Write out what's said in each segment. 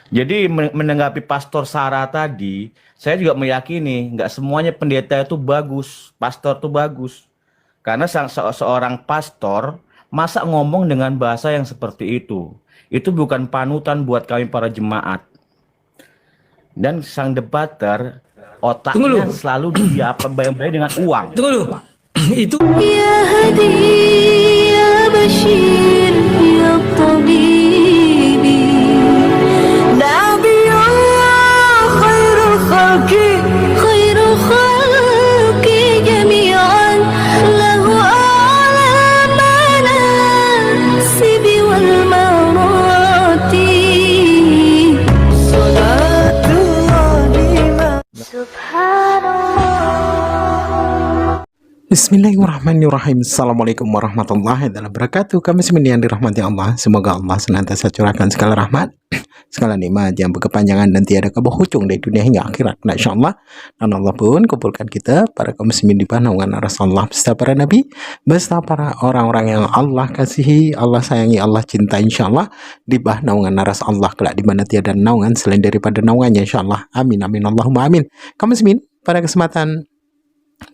Jadi menanggapi Pastor Sarah tadi, saya juga meyakini nggak semuanya pendeta itu bagus, pastor itu bagus. Karena seorang pastor masa ngomong dengan bahasa yang seperti itu. Itu bukan panutan buat kami para jemaat. Dan sang debater Tunggu otaknya dulu, selalu dia apa bayang-bayang dengan uang. tunggu dulu. Itu يا هدي يا بشير يا طبيبي نبي الله خير الخلق جميعا له أعلى المناصب والمراتب صلاة الله سبحان الله. Bismillahirrahmanirrahim. Assalamualaikum warahmatullahi wabarakatuh. Kami semua yang dirahmati Allah. Semoga Allah senantiasa curahkan segala rahmat, segala nikmat yang berkepanjangan dan tiada keberhujung dari dunia hingga akhirat. Nah, insyaallah. Dan Allah pun kumpulkan kita para kaum muslimin di bawah naungan Rasulullah beserta para nabi, beserta para orang-orang yang Allah kasihi, Allah sayangi, Allah cintai, insyaallah di bawah naungan Rasulullah kelak di mana tiada naungan selain daripada naungannya, insyaallah. Amin amin Allahumma amin. Kaum muslimin, pada kesempatan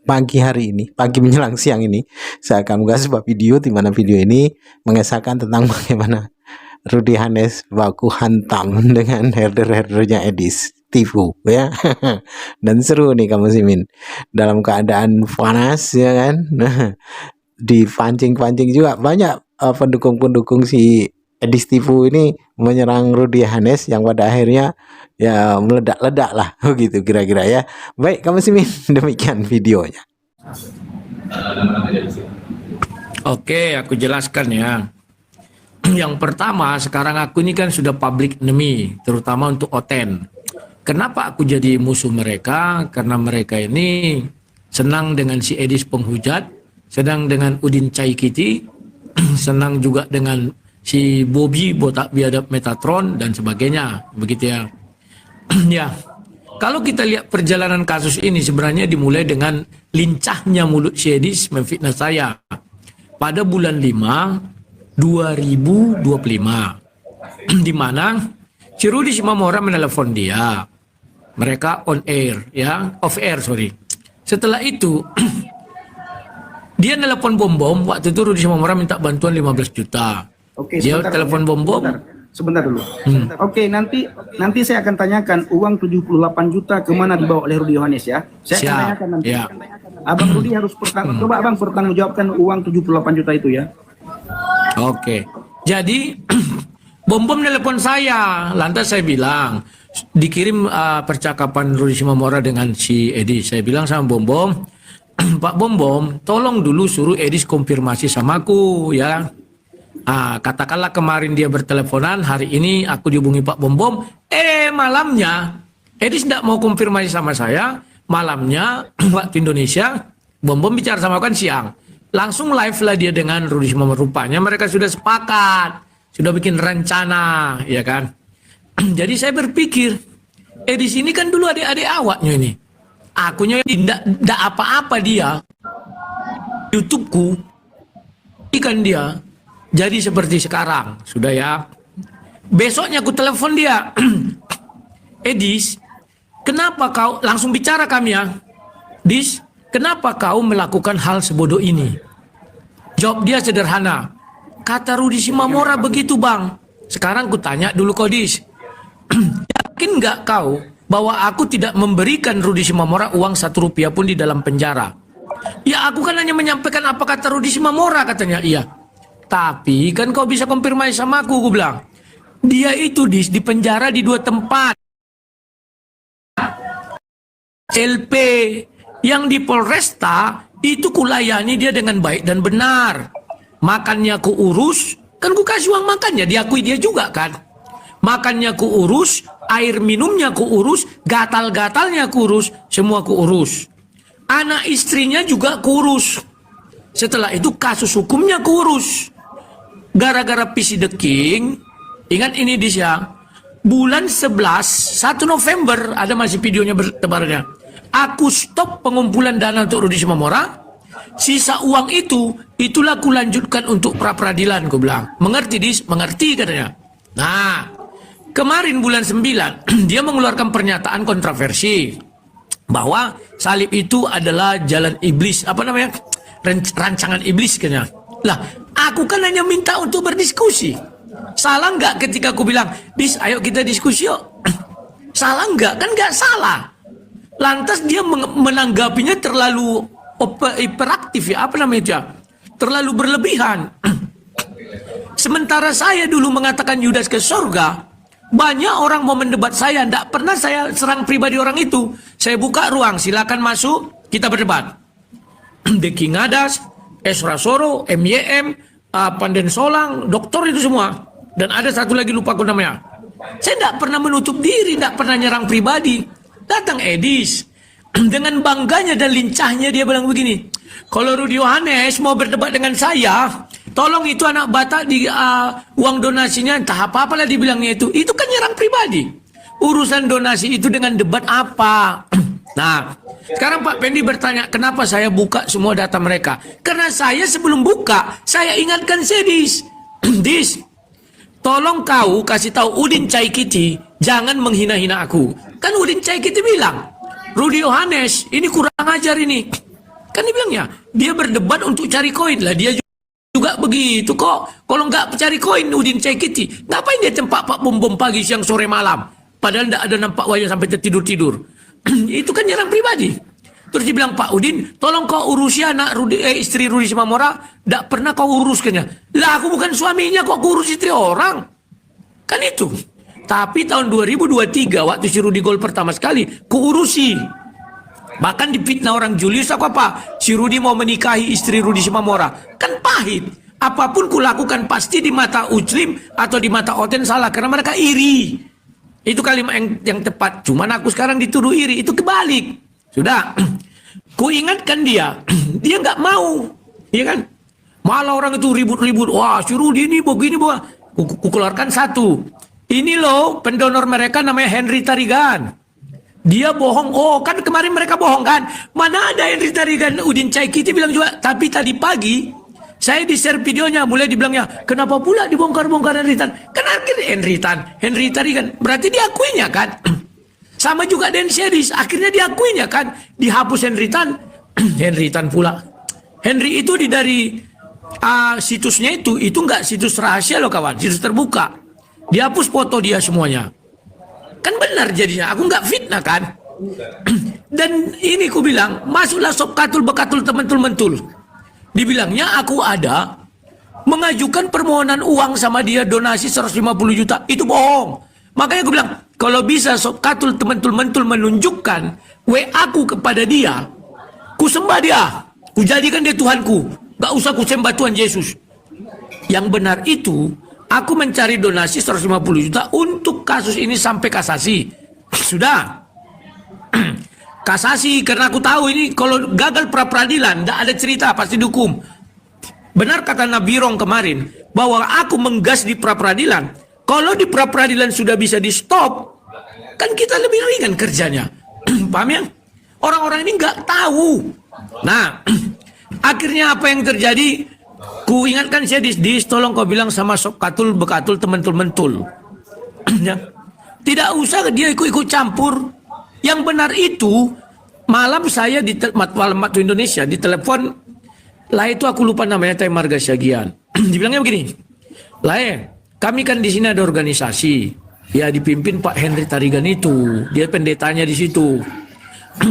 pagi hari ini, pagi menjelang siang ini, saya akan mengunggah sebuah video di mana video ini mengesahkan tentang bagaimana Rudy Hanes baku hantam dengan herder-herdernya Edis tipu ya. Dan seru nih kamu simin dalam keadaan panas ya kan. Dipancing-pancing juga banyak pendukung-pendukung si Edis tipu ini menyerang Rudy Hanes yang pada akhirnya ya meledak-ledak lah begitu kira-kira ya. Baik kamu simin, demikian videonya. oke, aku jelaskan ya. Yang pertama, sekarang aku ini kan sudah public enemy, terutama untuk Oten. Kenapa aku jadi musuh mereka? Karena mereka ini senang dengan si Edis penghujat, senang dengan Udin Caikiti, senang juga dengan si Bobby botak biadab Metatron dan sebagainya, begitu ya. Ya, kalau kita lihat perjalanan kasus ini sebenarnya dimulai dengan lincahnya mulut si Edis memfitnah saya pada bulan 5 2025 di mana si Rudy Simamora menelepon dia. Mereka on air ya, off air sorry. Setelah itu dia nelpon Bom-Bom, waktu itu Rudy Simamora minta bantuan 15 juta. Oke, Dia sebentar, telepon Bom-Bom. Sebentar dulu. Oke, nanti saya akan tanyakan uang 78 juta kemana dibawa oleh Rudy Yohanes ya. Saya akan Siap, tanyakan nanti. ya. Abang Rudy harus coba Abang pertanggungjawabkan uang 78 juta itu ya. Oke. Jadi Bom-Bom nelpon saya, lantas saya bilang dikirim percakapan Rudy Simamora dengan si Edis. Saya bilang sama Bom-Bom, Pak Bom-Bom, tolong dulu suruh Edis konfirmasi sama aku ya. Katakanlah kemarin dia berteleponan, hari ini aku dihubungi Pak Bom-Bom, malamnya Edis tidak mau konfirmasi sama saya, malamnya waktu Indonesia, Bom-Bom bicara sama aku kan siang. Langsung live lah dia dengan Rudy Simamora, rupanya mereka sudah sepakat, sudah bikin rencana, ya kan. Jadi saya berpikir, Edis ini kan dulu adik-adik awaknya ini. Akunya tidak apa-apa dia. YouTubeku, ikan dia. Jadi seperti sekarang, sudah ya. Besoknya aku telepon dia. Edis, kenapa kau, langsung bicara kami ya. Dis, kenapa kau melakukan hal sebodoh ini? Jawab dia sederhana. Kata Rudy Simamora begitu bang. Sekarang ku tanya dulu kau Dis. Yakin nggak kau bahwa aku tidak memberikan Rudy Simamora uang 1 rupiah pun di dalam penjara? Ya aku kan hanya menyampaikan apa kata Rudy Simamora, katanya. Iya. Tapi kan kau bisa konfirmasi sama aku bilang. Dia itu di penjara di 2 tempat. LP yang di Polresta itu kulayani dia dengan baik dan benar. Makannya ku urus, kan ku kasih uang makannya, diakui dia juga kan. Makannya ku urus, air minumnya ku urus, gatal-gatalnya ku urus, semua ku urus. Anak istrinya juga ku urus. Setelah itu kasus hukumnya ku urus. Gara-gara PC The King, ingat ini Dis ya, bulan 11, 1 November, ada masih videonya bertebarnya. Aku stop pengumpulan dana untuk Rudy Simamora, sisa uang itulah aku lanjutkan untuk pra-peradilan, aku bilang. Mengerti Dis? Mengerti katanya. Nah, kemarin bulan 9 dia mengeluarkan pernyataan kontroversi bahwa salib itu adalah jalan iblis, apa namanya, rancangan iblis kayaknya. Lah, aku kan hanya minta untuk berdiskusi. Salah nggak ketika aku bilang, Dis, ayo kita diskusi yuk. Salah nggak? Kan nggak salah. Lantas dia menanggapinya terlalu hiperaktif ya, apa namanya itu ya? Terlalu berlebihan. Sementara saya dulu mengatakan Yudas ke surga, banyak orang mau mendebat saya, tidak pernah saya serang pribadi orang itu. Saya buka ruang, silakan masuk, kita berdebat. Deki Ngadas, Esra Soro, MYM, Panden Solang, doktor itu semua. Dan ada satu lagi lupa aku namanya. Saya tidak pernah menutup diri, tidak pernah nyerang pribadi. Datang Edis, dengan bangganya dan lincahnya dia bilang begini, kalau Rudi Yohanes mau berdebat dengan saya, tolong itu anak Batak di uang donasinya entah apa-apalah dibilangnya itu kan nyerang pribadi. Urusan donasi itu dengan debat apa? Nah, sekarang Pak Pendi bertanya, kenapa saya buka semua data mereka? Karena saya sebelum buka, saya ingatkan Sedis, Dis, tolong kau kasih tahu Udin Caikiti, jangan menghina-hina aku. Kan Udin Caikiti bilang, Rudi Yohanes, ini kurang ajar ini. Kan dia bilangnya, dia berdebat untuk cari koin lah, dia juga begitu kok. Kalau nggak cari koin Udin Caikiti, ngapain dia tempat Pak Bom pagi, siang, sore, malam? Padahal nggak ada nampak wajah sampai tertidur-tidur. Itu kan nyerang pribadi. Terus dia bilang, Pak Udin, tolong kau urusi anak istri Rudi Simamora, nggak pernah kau uruskannya. Lah aku bukan suaminya kok aku urus istri orang. Kan itu. Tapi tahun 2023 waktu si Rudi gol pertama sekali, kuurusi. Bahkan dipitnah orang Julius aku apa? Si Rudi mau menikahi istri Rudi Simamora. Kan pahit. Apapun kulakukan pasti di mata Uclim atau di mata Oten salah karena mereka iri. Itu kalimat yang tepat. Cuman aku sekarang dituduh iri, itu kebalik. Sudah. Ku ingatkan dia, dia nggak mau. Iya kan? Malah orang itu ribut-ribut. Wah, si Rudi ini begini, ku keluarkan satu. Ini loh pendonor mereka namanya Henry Tarigan. Dia bohong. Oh kan kemarin mereka bohong kan. Mana ada Henry Tarigan. Udin Caikiti bilang juga. Tapi tadi pagi saya di-share videonya. Mulai dibilangnya, kenapa pula dibongkar-bongkar Henry Tan? Kan akhirnya Henry Tarigan. Berarti diakuinya kan. Sama juga dengan Series. Akhirnya diakuinya kan. Dihapus Henry Tan. Henry Tan pula. Henry itu dari situsnya itu nggak situs rahasia loh kawan. Situs terbuka. Dihapus foto dia semuanya. Kan benar jadinya. Aku nggak fitnah kan. Dan ini ku bilang, masuklah sop katul bekatul tementul mentul. Dibilangnya aku ada mengajukan permohonan uang sama dia donasi 150 juta. Itu bohong. Makanya aku bilang, kalau bisa sop katul tementul mentul menunjukkan WA ku kepada dia, ku sembah dia. Ku jadikan dia Tuhanku. Gak usah ku sembah Tuhan Yesus. Yang benar itu, aku mencari donasi 150 juta untuk kasus ini sampai kasasi. Sudah. Kasasi karena aku tahu ini kalau gagal pra-peradilan, tidak ada cerita, pasti dihukum. Benar kata Nabirong kemarin, bahwa aku menggas di pra-peradilan. Kalau di pra-peradilan sudah bisa di stop, kan kita lebih ringan kerjanya. Paham ya? Orang-orang ini nggak tahu. Nah, akhirnya apa yang terjadi? Ku ingatkan saya tolong kau bilang sama sop katul bekatul tementul-mentul. Ya. Tidak usah dia ikut-ikut campur. Yang benar itu, malam saya di malam waktu Indonesia ditelepon, lah itu aku lupa namanya, Tay Marga Syagian. Dibilangnya begini, lah kami kan di sini ada organisasi, ya dipimpin Pak Henry Tarigan itu, dia pendetanya di situ.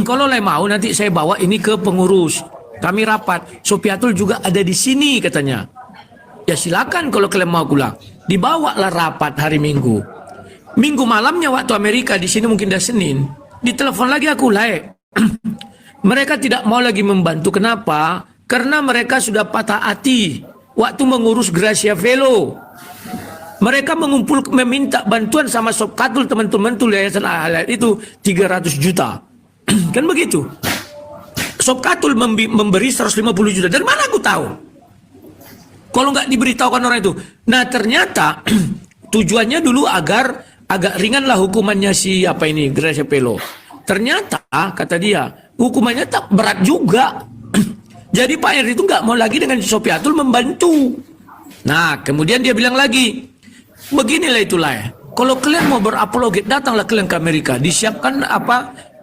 Kalau lah mau nanti saya bawa ini ke pengurus. Kami rapat, Sopiatul juga ada di sini katanya. Ya silakan kalau kalian mau pulang. Dibawalah rapat hari Minggu. Minggu malamnya waktu Amerika, di sini mungkin dah Senin. Ditelepon lagi aku, mereka tidak mau lagi membantu. Kenapa? Karena mereka sudah patah hati waktu mengurus Gracia Velo. Mereka meminta bantuan sama Sop Katul teman-teman Yayasan Al-Hidayah itu 300 juta. Kan begitu. Sop Katul memberi 150 juta. Dari mana aku tahu? Kalau nggak diberitahukan orang itu. Nah ternyata tujuannya dulu agar agak ringanlah hukumannya si apa ini Gracia Velo. Ternyata kata dia hukumannya tak berat juga. Jadi Pak Henry itu nggak mau lagi dengan Sopiatul membantu. Nah kemudian dia bilang lagi, beginilah itulah ya. Kalau kalian mau berapologet, datanglah kalian ke Amerika. Disiapkan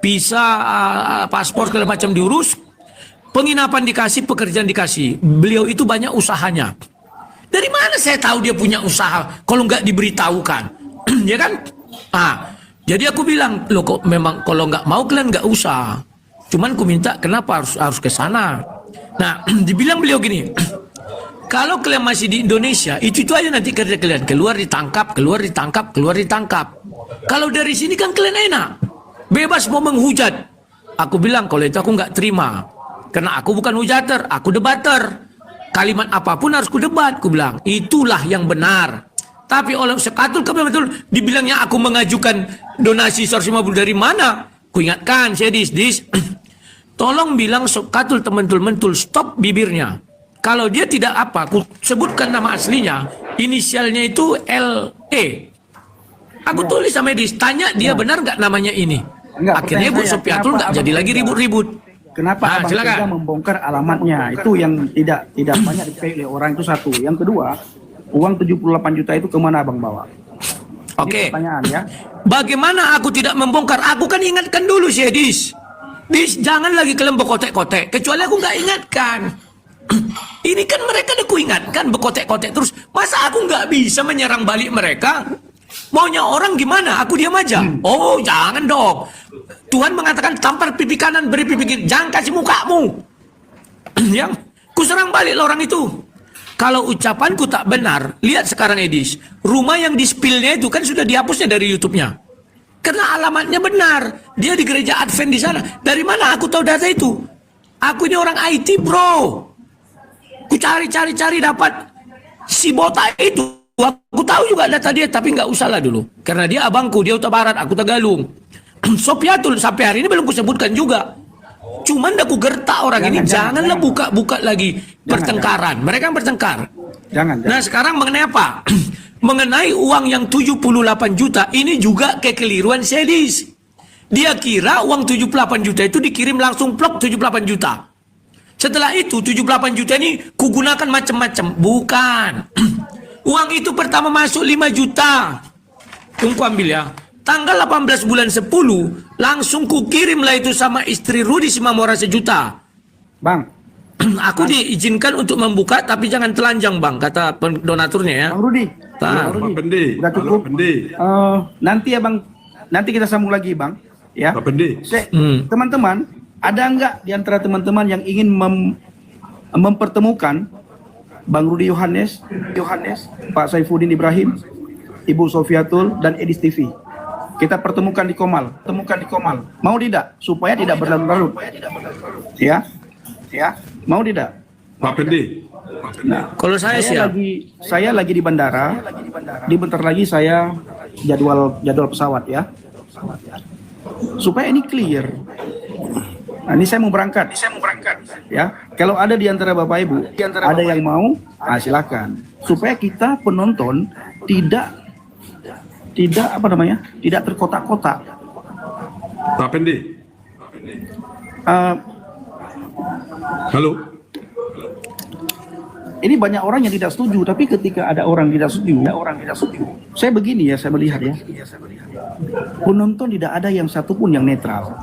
visa, paspor segala macam diurus, penginapan dikasih, pekerjaan dikasih. Beliau itu banyak usahanya. Dari mana saya tahu dia punya usaha kalau nggak diberitahukan? Ya kan? Jadi aku bilang, loh kok memang kalau nggak mau kalian nggak usah. Cuman aku minta kenapa harus ke sana. Nah, dibilang beliau gini, kalau kalian masih di Indonesia, itu aja nanti kerja kalian. Keluar ditangkap, keluar ditangkap, keluar ditangkap. Kalau dari sini kan kalian enak. Bebas mau menghujat. Aku bilang, kalau itu aku nggak terima. Karena aku bukan hujater, aku debater. Kalimat apapun harus ku debat, ku bilang. Itulah yang benar. Tapi oleh Sekatul betul dibilangnya aku mengajukan donasi 150 dari mana? Ku ingatkan, saya dis. Tolong bilang Sekatul tementul stop bibirnya. Kalau dia tidak aku sebutkan nama aslinya, inisialnya itu LE. Aku tulis sama Edis, tanya dia benar nggak namanya ini. Akhirnya Bu Sofiatul nggak jadi lagi ribut-ribut. Kenapa Abang silakan. Tega membongkar alamatnya? Itu yang tidak banyak diketahui oleh orang, itu satu. Yang kedua, uang 78 juta itu kemana Abang bawa? Oke. Pertanyaan ya. Bagaimana aku tidak membongkar? Aku kan ingatkan dulu si Edis. Dis, jangan lagi kalian berkotek-kotek. Kecuali aku nggak ingatkan. Ini kan mereka udah kuingatkan berkotek-kotek terus. Masa aku nggak bisa menyerang balik mereka? Maunya orang gimana? Aku diam aja. Oh, jangan dong. Tuhan mengatakan tampar pipi kanan, beri pipi kiri. Jangan kasih mukamu. Yang ku serang balik orang itu. Kalau ucapanku tak benar, lihat sekarang Edis. Rumah yang di-spill-nya itu kan sudah dihapusnya dari YouTube-nya. Karena alamatnya benar. Dia di gereja Advent di sana. Dari mana aku tahu data itu? Aku ini orang IT, bro. Ku cari dapat si botak itu. Aku tahu juga data dia, tapi nggak usah lah dulu. Karena dia abangku, dia Utara Barat, aku Tagalung. Sofiatul sampai hari ini belum kusebutkan juga. Cuman aku gertak orang ini, janganlah buka lagi pertengkaran. Mereka bertengkar. Jangan. Nah sekarang mengenai apa? Mengenai uang yang 78 juta, ini juga kekeliruan Sedis. Dia kira uang 78 juta itu dikirim langsung plok 78 juta. Setelah itu 78 juta ini kugunakan macam-macam. Bukan. Uang itu pertama masuk 5 juta. Tunggu ambil ya. Tanggal 18 bulan 10 langsung kukirimlah itu sama istri Rudi Simamora 1 juta. Bang, Aku diizinkan untuk membuka tapi jangan telanjang bang, kata donaturnya ya. Bang Rudi. Nah, Bang Rudi. Pak Pendi. Udah cukup. Halo, Pendi. Nanti kita sambung lagi Bang. Ya. Pak Pendi. Teman-teman, ada nggak di antara teman-teman yang ingin mempertemukan Bang Rudi Yohanes, Pak Saifuddin Ibrahim, Ibu Sofiatul dan Edis TV? Kita pertemukan di Komal. Mau tidak? Supaya tidak berlarut-larut. Ya. Mau tidak? Pak Pendi. Nah, kalau saya siap. saya lagi di bandara. Bentar lagi saya jadwal pesawat ya. Supaya ini clear. Nah, ini saya mau berangkat. Ya, kalau ada di antara Bapak Ibu, ada yang mau, silakan. Supaya kita penonton tidak terkotak-kotak. Pak Pendi. Halo. Ini banyak orang yang tidak setuju, tapi ketika ada orang tidak setuju, saya begini ya, saya melihat ya. Penonton tidak ada yang satupun yang netral.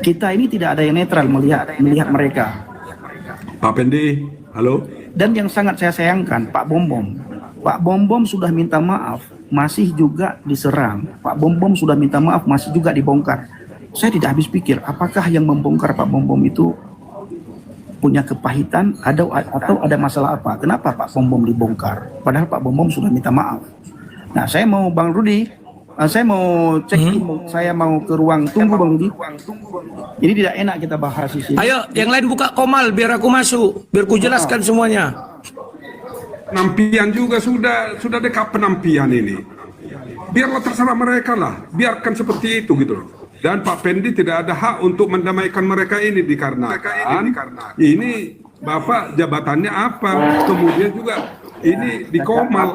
Kita ini tidak ada yang netral melihat mereka. Pak Pendi. Halo. Dan yang sangat saya sayangkan, Pak Bom sudah minta maaf, masih juga diserang. Pak Bom sudah minta maaf, masih juga dibongkar. Saya tidak habis pikir, apakah yang membongkar Pak Bom itu punya kepahitan atau ada masalah apa? Kenapa Pak Bom dibongkar? Padahal Pak Bom sudah minta maaf. Nah, saya mau Bang Rudi, saya mau cek, saya mau ke ruang tunggu Bang Rudi. Jadi tidak enak kita bahas di sini. Ayo, yang lain buka Komal biar aku masuk, biar ku jelaskan semuanya. Penampian juga sudah dekat penampian ini. Biarlah terserah mereka lah. Biarkan seperti itu gitu loh. Dan Pak Pendi tidak ada hak untuk mendamaikan mereka ini dikarenakan ini Bapak jabatannya apa, kemudian juga ini di Komal.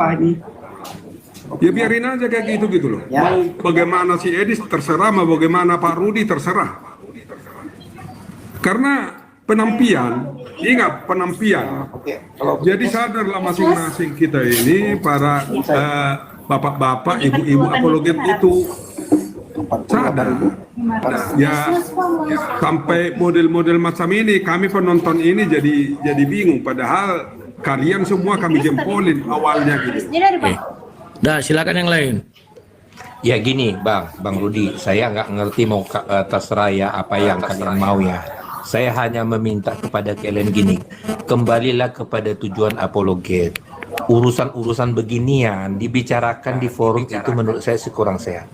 Ya biarin aja kayak gitu loh. Mau bagaimana si Edis terserah, mau bagaimana Pak Rudi terserah. Karena penampian, ingat penampian. Jadi sadarlah masing-masing kita ini para bapak-bapak, ibu-ibu apologet itu. Sadar. Ya, sampai model-model macam ini, kami penonton ini jadi bingung. Padahal kalian semua kami jempolin awalnya gitu. Oke. Dah, silakan yang lain. Ya gini Bang Rudi, saya nggak ngerti mau terserah ya apa yang kalian mau ya. Saya hanya meminta kepada kalian gini, kembalilah kepada tujuan apologet. Urusan-urusan beginian dibicarakan di forum itu menurut saya kurang sehat.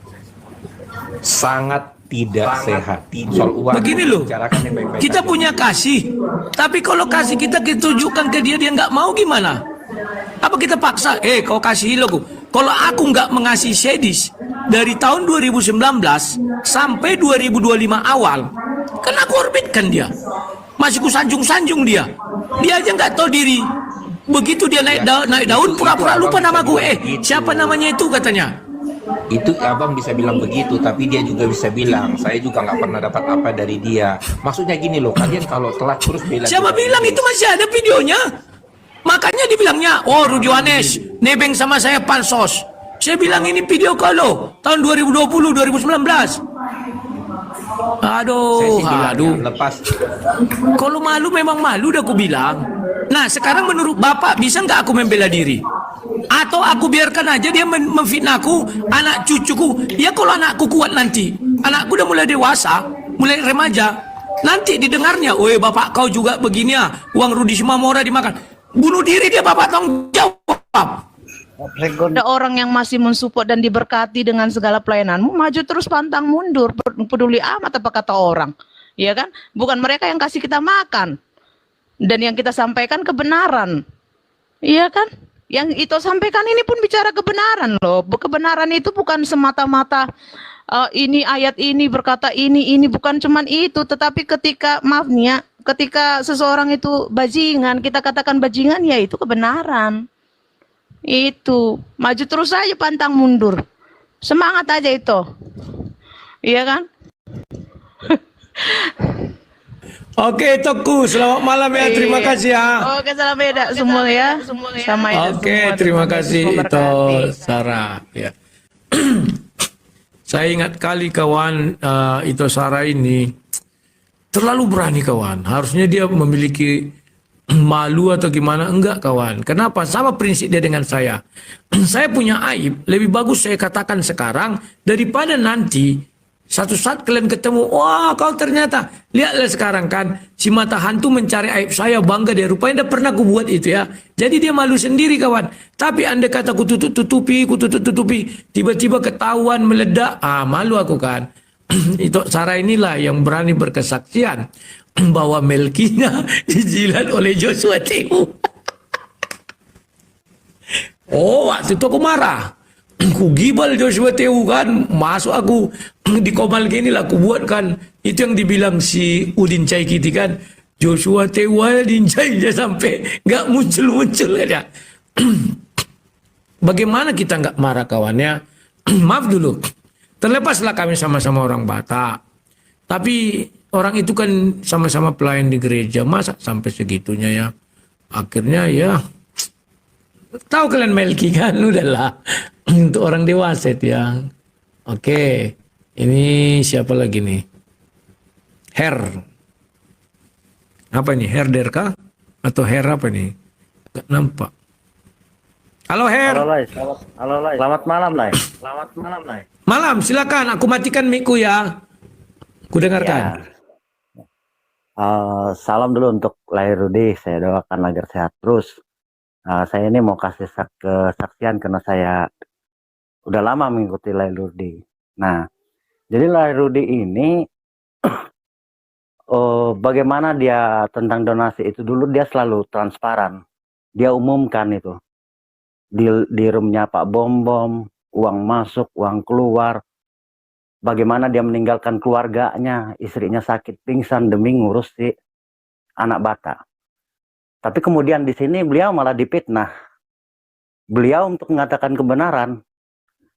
Sangat tidak sehat. Soal uang Begini loh, bicarakan yang baik-baik kita aja. punya kasih, tapi kalau kasih kita tunjukkan ke dia nggak mau gimana? Apa kita paksa? Kau kasih lo. Kalau aku nggak mengasihi Sedis dari tahun 2019 sampai 2025 awal, kan aku orbitkan dia, masih ku sanjung-sanjung dia aja nggak tahu diri. Begitu dia naik daun pura-pura lupa namaku. Siapa namanya itu katanya? Itu abang bisa bilang begitu, tapi dia juga bisa bilang saya juga nggak pernah dapat apa dari dia. Maksudnya gini loh, kalian kalau telat terus bela Siapa kita, bilang itu masih ada videonya? Makanya dibilangnya, oh Rudi Wanes nebeng sama saya pansos. Saya bilang ini video kalau tahun 2020 2019. saya Aduh, sih bilang, aduh. ya, lepas Kalau malu memang malu udah aku bilang. Nah sekarang menurut Bapak bisa nggak aku membela diri? Atau aku biarkan aja dia memfitnahku, anak cucuku. Ya kalau anakku kuat nanti, anakku udah mulai dewasa, mulai remaja, nanti didengarnya, "Woi bapak kau juga begini ya, uang Rudi Simamora dimakan." Bunuh diri dia, Bapak tanggung jawab. Ada orang yang masih mensupport dan diberkati dengan segala pelayananmu, maju terus pantang mundur, peduli amat apa kata orang, ya kan? Bukan mereka yang kasih kita makan, dan yang kita sampaikan kebenaran, iya kan? Yang itu sampaikan ini pun bicara kebenaran loh. Kebenaran itu bukan semata-mata ini ayat ini berkata ini bukan cuman itu, tetapi ketika maaf nih ya, ketika seseorang itu bajingan, kita katakan bajingan, ya itu kebenaran. Itu maju terus aja pantang mundur, semangat aja itu, iya kan? Oke Toku, selamat malam ya, terima kasih ya. Oke, salam beda semua ya, sama itu. Oke, semua. terima Tuhan kasih Yesus itu memberkati. Sarah ya. Saya ingat kali kawan itu Sarah ini terlalu berani kawan. Harusnya dia memiliki malu atau gimana, enggak kawan. Kenapa? Sama prinsip dia dengan saya. Saya punya aib, lebih bagus saya katakan sekarang daripada nanti satu saat kalian ketemu, wah kau ternyata, lihatlah sekarang kan, si mata hantu mencari aib saya, bangga dia, rupanya tidak pernah aku buat itu ya. Jadi dia malu sendiri kawan. Tapi anda kata ku tutup-tutupi, tiba-tiba ketahuan meledak, malu aku kan. Itu Sarah inilah yang berani berkesaksian bahwa Melkinya dijilat oleh Joshua Tehu. Oh, waktu itu aku marah. Ku gibal Joshua Tehu kan, masuk aku di komal gini lah, aku buat kan itu yang dibilang si Udin Cai Kiti kan, Joshua Tehu Udin Cai dia sampai nggak muncul ya. Bagaimana kita nggak marah kawannya? Maaf dulu, terlepaslah kami sama-sama orang Batak, tapi orang itu kan sama-sama pelayan di gereja, masa sampai segitunya ya? Akhirnya ya, tahu kalian Melki kan, udahlah. Untuk orang dewasa itu ya. Oke, ini siapa lagi nih? Her. Apa ini? Herder kah? Atau Her apa nih? Gak nampak. Halo Her. Halo Lai. Selamat malam Lai. Selamat malam Lai. Malam, silakan. Aku matikan mic-ku ya. Ku dengarkan. Salam dulu untuk Lai Rudi. Saya doakan agar sehat terus. Saya ini mau kasih kesaksian karena saya udah lama mengikuti Lai Rudi. Nah, jadi Lai Rudi ini bagaimana dia tentang donasi itu, dulu dia selalu transparan. Dia umumkan itu di roomnya Pak Bom, uang masuk, uang keluar. Bagaimana dia meninggalkan keluarganya, istrinya sakit pingsan demi ngurus si anak Batak. Tapi kemudian di sini beliau malah dipitnah. Beliau untuk mengatakan kebenaran,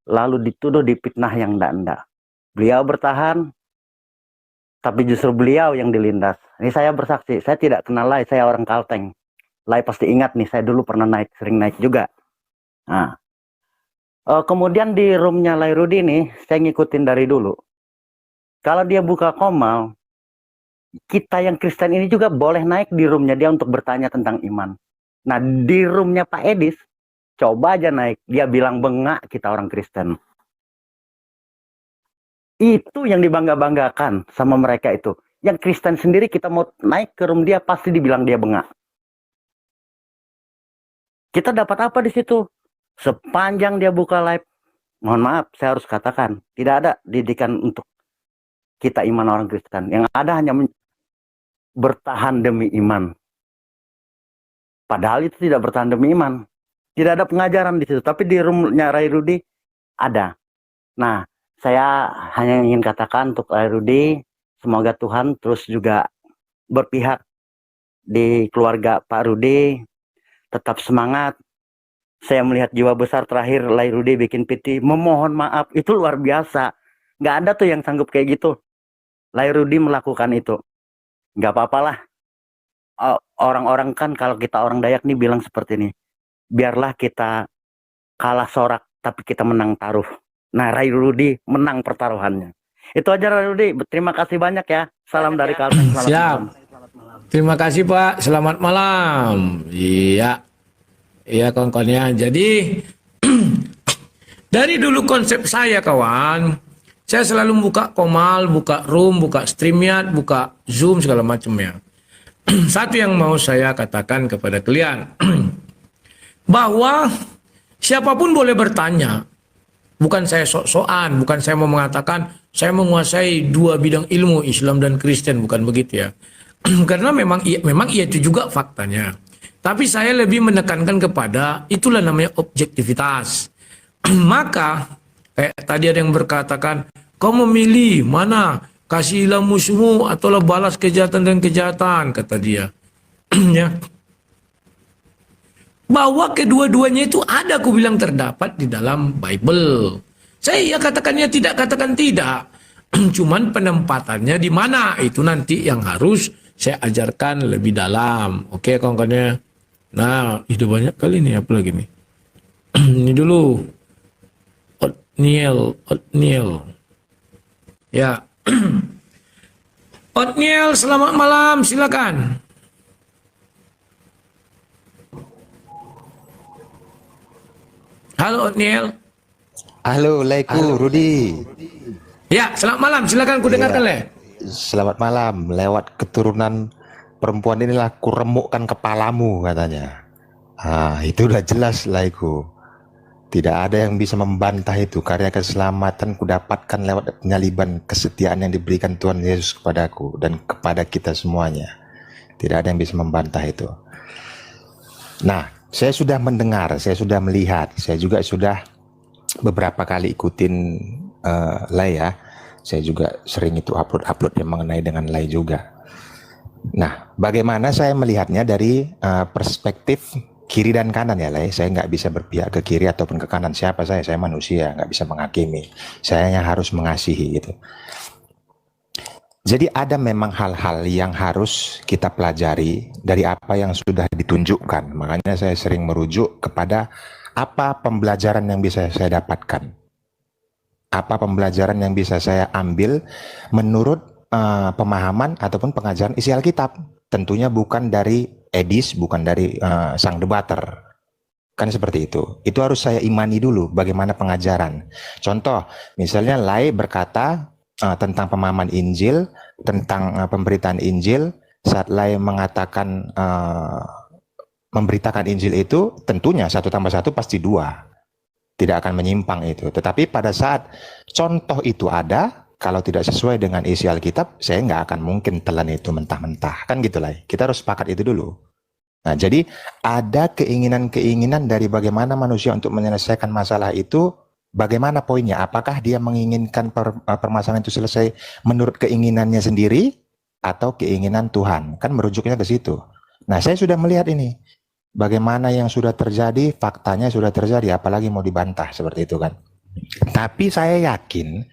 lalu dituduh dipitnah yang enggak. Beliau bertahan, tapi justru beliau yang dilindas. Ini saya bersaksi, saya tidak kenal Lai, saya orang Kalteng. Lai pasti ingat nih, saya dulu pernah sering naik juga. Nah, Kemudian di roomnya Lairudi nih, saya ngikutin dari dulu. Kalau dia buka komal, kita yang Kristen ini juga boleh naik di roomnya dia untuk bertanya tentang iman. Nah, di roomnya Pak Edis, coba aja naik. Dia bilang bengak kita orang Kristen. Itu yang dibangga-banggakan sama mereka itu. Yang Kristen sendiri kita mau naik ke room dia pasti dibilang dia bengak. Kita dapat apa di situ? Sepanjang dia buka live, mohon maaf, saya harus katakan, tidak ada didikan untuk kita iman orang Kristen. Yang ada hanya bertahan demi iman. Padahal itu tidak bertahan demi iman. Tidak ada pengajaran di situ. Tapi di roomnya Ray Rudi ada. Nah, saya hanya ingin katakan untuk Ray Rudi, semoga Tuhan terus juga berpihak di keluarga Pak Rudi. Tetap semangat. Saya melihat jiwa besar terakhir Ray Rudi bikin PT. Memohon maaf. Itu luar biasa. Nggak ada tuh yang sanggup kayak gitu. Ray Rudi melakukan itu. Nggak apa-apalah. Orang-orang kan kalau kita orang Dayak nih bilang seperti ini. Biarlah kita kalah sorak tapi kita menang taruh. Nah, Ray Rudi menang pertaruhannya. Itu aja Ray Rudi. Terima kasih banyak ya. Salam dari Kalteng. Selamat Siap. malam. Terima kasih Pak. Selamat malam. Iya. Iya kawan-kawannya. Jadi dari dulu konsep saya kawan, saya selalu buka komal, buka room, buka StreamYard, buka Zoom segala macamnya. Satu yang mau saya katakan kepada kalian, bahwa siapapun boleh bertanya. Bukan saya sok-sokan, bukan saya mau mengatakan saya menguasai dua bidang ilmu, Islam dan Kristen, bukan begitu ya. Karena memang iya itu juga faktanya. Tapi saya lebih menekankan kepada itulah namanya objektivitas. Maka kayak tadi ada yang berkatakan, kau memilih mana, kasihlah musuhmu ataulah balas kejahatan dan kejahatan, kata dia. Ya. Bahwa kedua-duanya itu ada, aku bilang terdapat di dalam Bible. Saya ya katakannya tidak, katakan tidak. Cuman penempatannya di mana itu nanti yang harus saya ajarkan lebih dalam. Oke kawan-kawannya. Nah, itu banyak kali nih apa lagi nih. Ini dulu. Otniel. Ya. Otniel, selamat malam, silakan. Halo Otniel. Halo, Rudi. Ya, selamat malam, silakan ku dengarkan le. Selamat malam. Lewat keturunan perempuan inilah ku remukkan kepalamu, katanya. Itu udah jelas Laiku. Tidak ada yang bisa membantah itu, karena keselamatan ku dapatkan lewat penyaliban kesetiaan yang diberikan Tuhan Yesus kepadaku dan kepada kita semuanya. Tidak ada yang bisa membantah itu. Nah, saya sudah mendengar, saya sudah melihat, saya juga sudah beberapa kali ikutin Lai ya. Saya juga sering itu upload yang mengenai dengan Lai juga. Nah, bagaimana saya melihatnya dari perspektif kiri dan kanan ya Lai. Saya nggak bisa berpihak ke kiri ataupun ke kanan. Siapa saya manusia, nggak bisa menghakimi. Saya hanya harus mengasihi gitu. Jadi ada memang hal-hal yang harus kita pelajari dari apa yang sudah ditunjukkan. Makanya saya sering merujuk kepada apa pembelajaran yang bisa saya dapatkan. Apa pembelajaran yang bisa saya ambil menurut pemahaman ataupun pengajaran isi Alkitab. Tentunya bukan dari Edis, bukan dari sang debater. Kan seperti itu. Itu harus saya imani dulu bagaimana pengajaran. Contoh, misalnya Lai berkata tentang pemahaman Injil, tentang pemberitaan Injil, saat Lai mengatakan memberitakan Injil itu, tentunya 1 tambah 1 pasti 2. Tidak akan menyimpang itu. Tetapi pada saat contoh itu ada, kalau tidak sesuai dengan isi Alkitab, saya nggak akan mungkin telan itu mentah-mentah. Kan gitu lah. Kita harus sepakat itu dulu. Nah, jadi ada keinginan-keinginan dari bagaimana manusia untuk menyelesaikan masalah itu, bagaimana poinnya? Apakah dia menginginkan permasalahan itu selesai menurut keinginannya sendiri atau keinginan Tuhan? Kan merujuknya ke situ. Nah, saya sudah melihat ini. Bagaimana yang sudah terjadi, faktanya sudah terjadi, apalagi mau dibantah seperti itu kan. Tapi saya yakin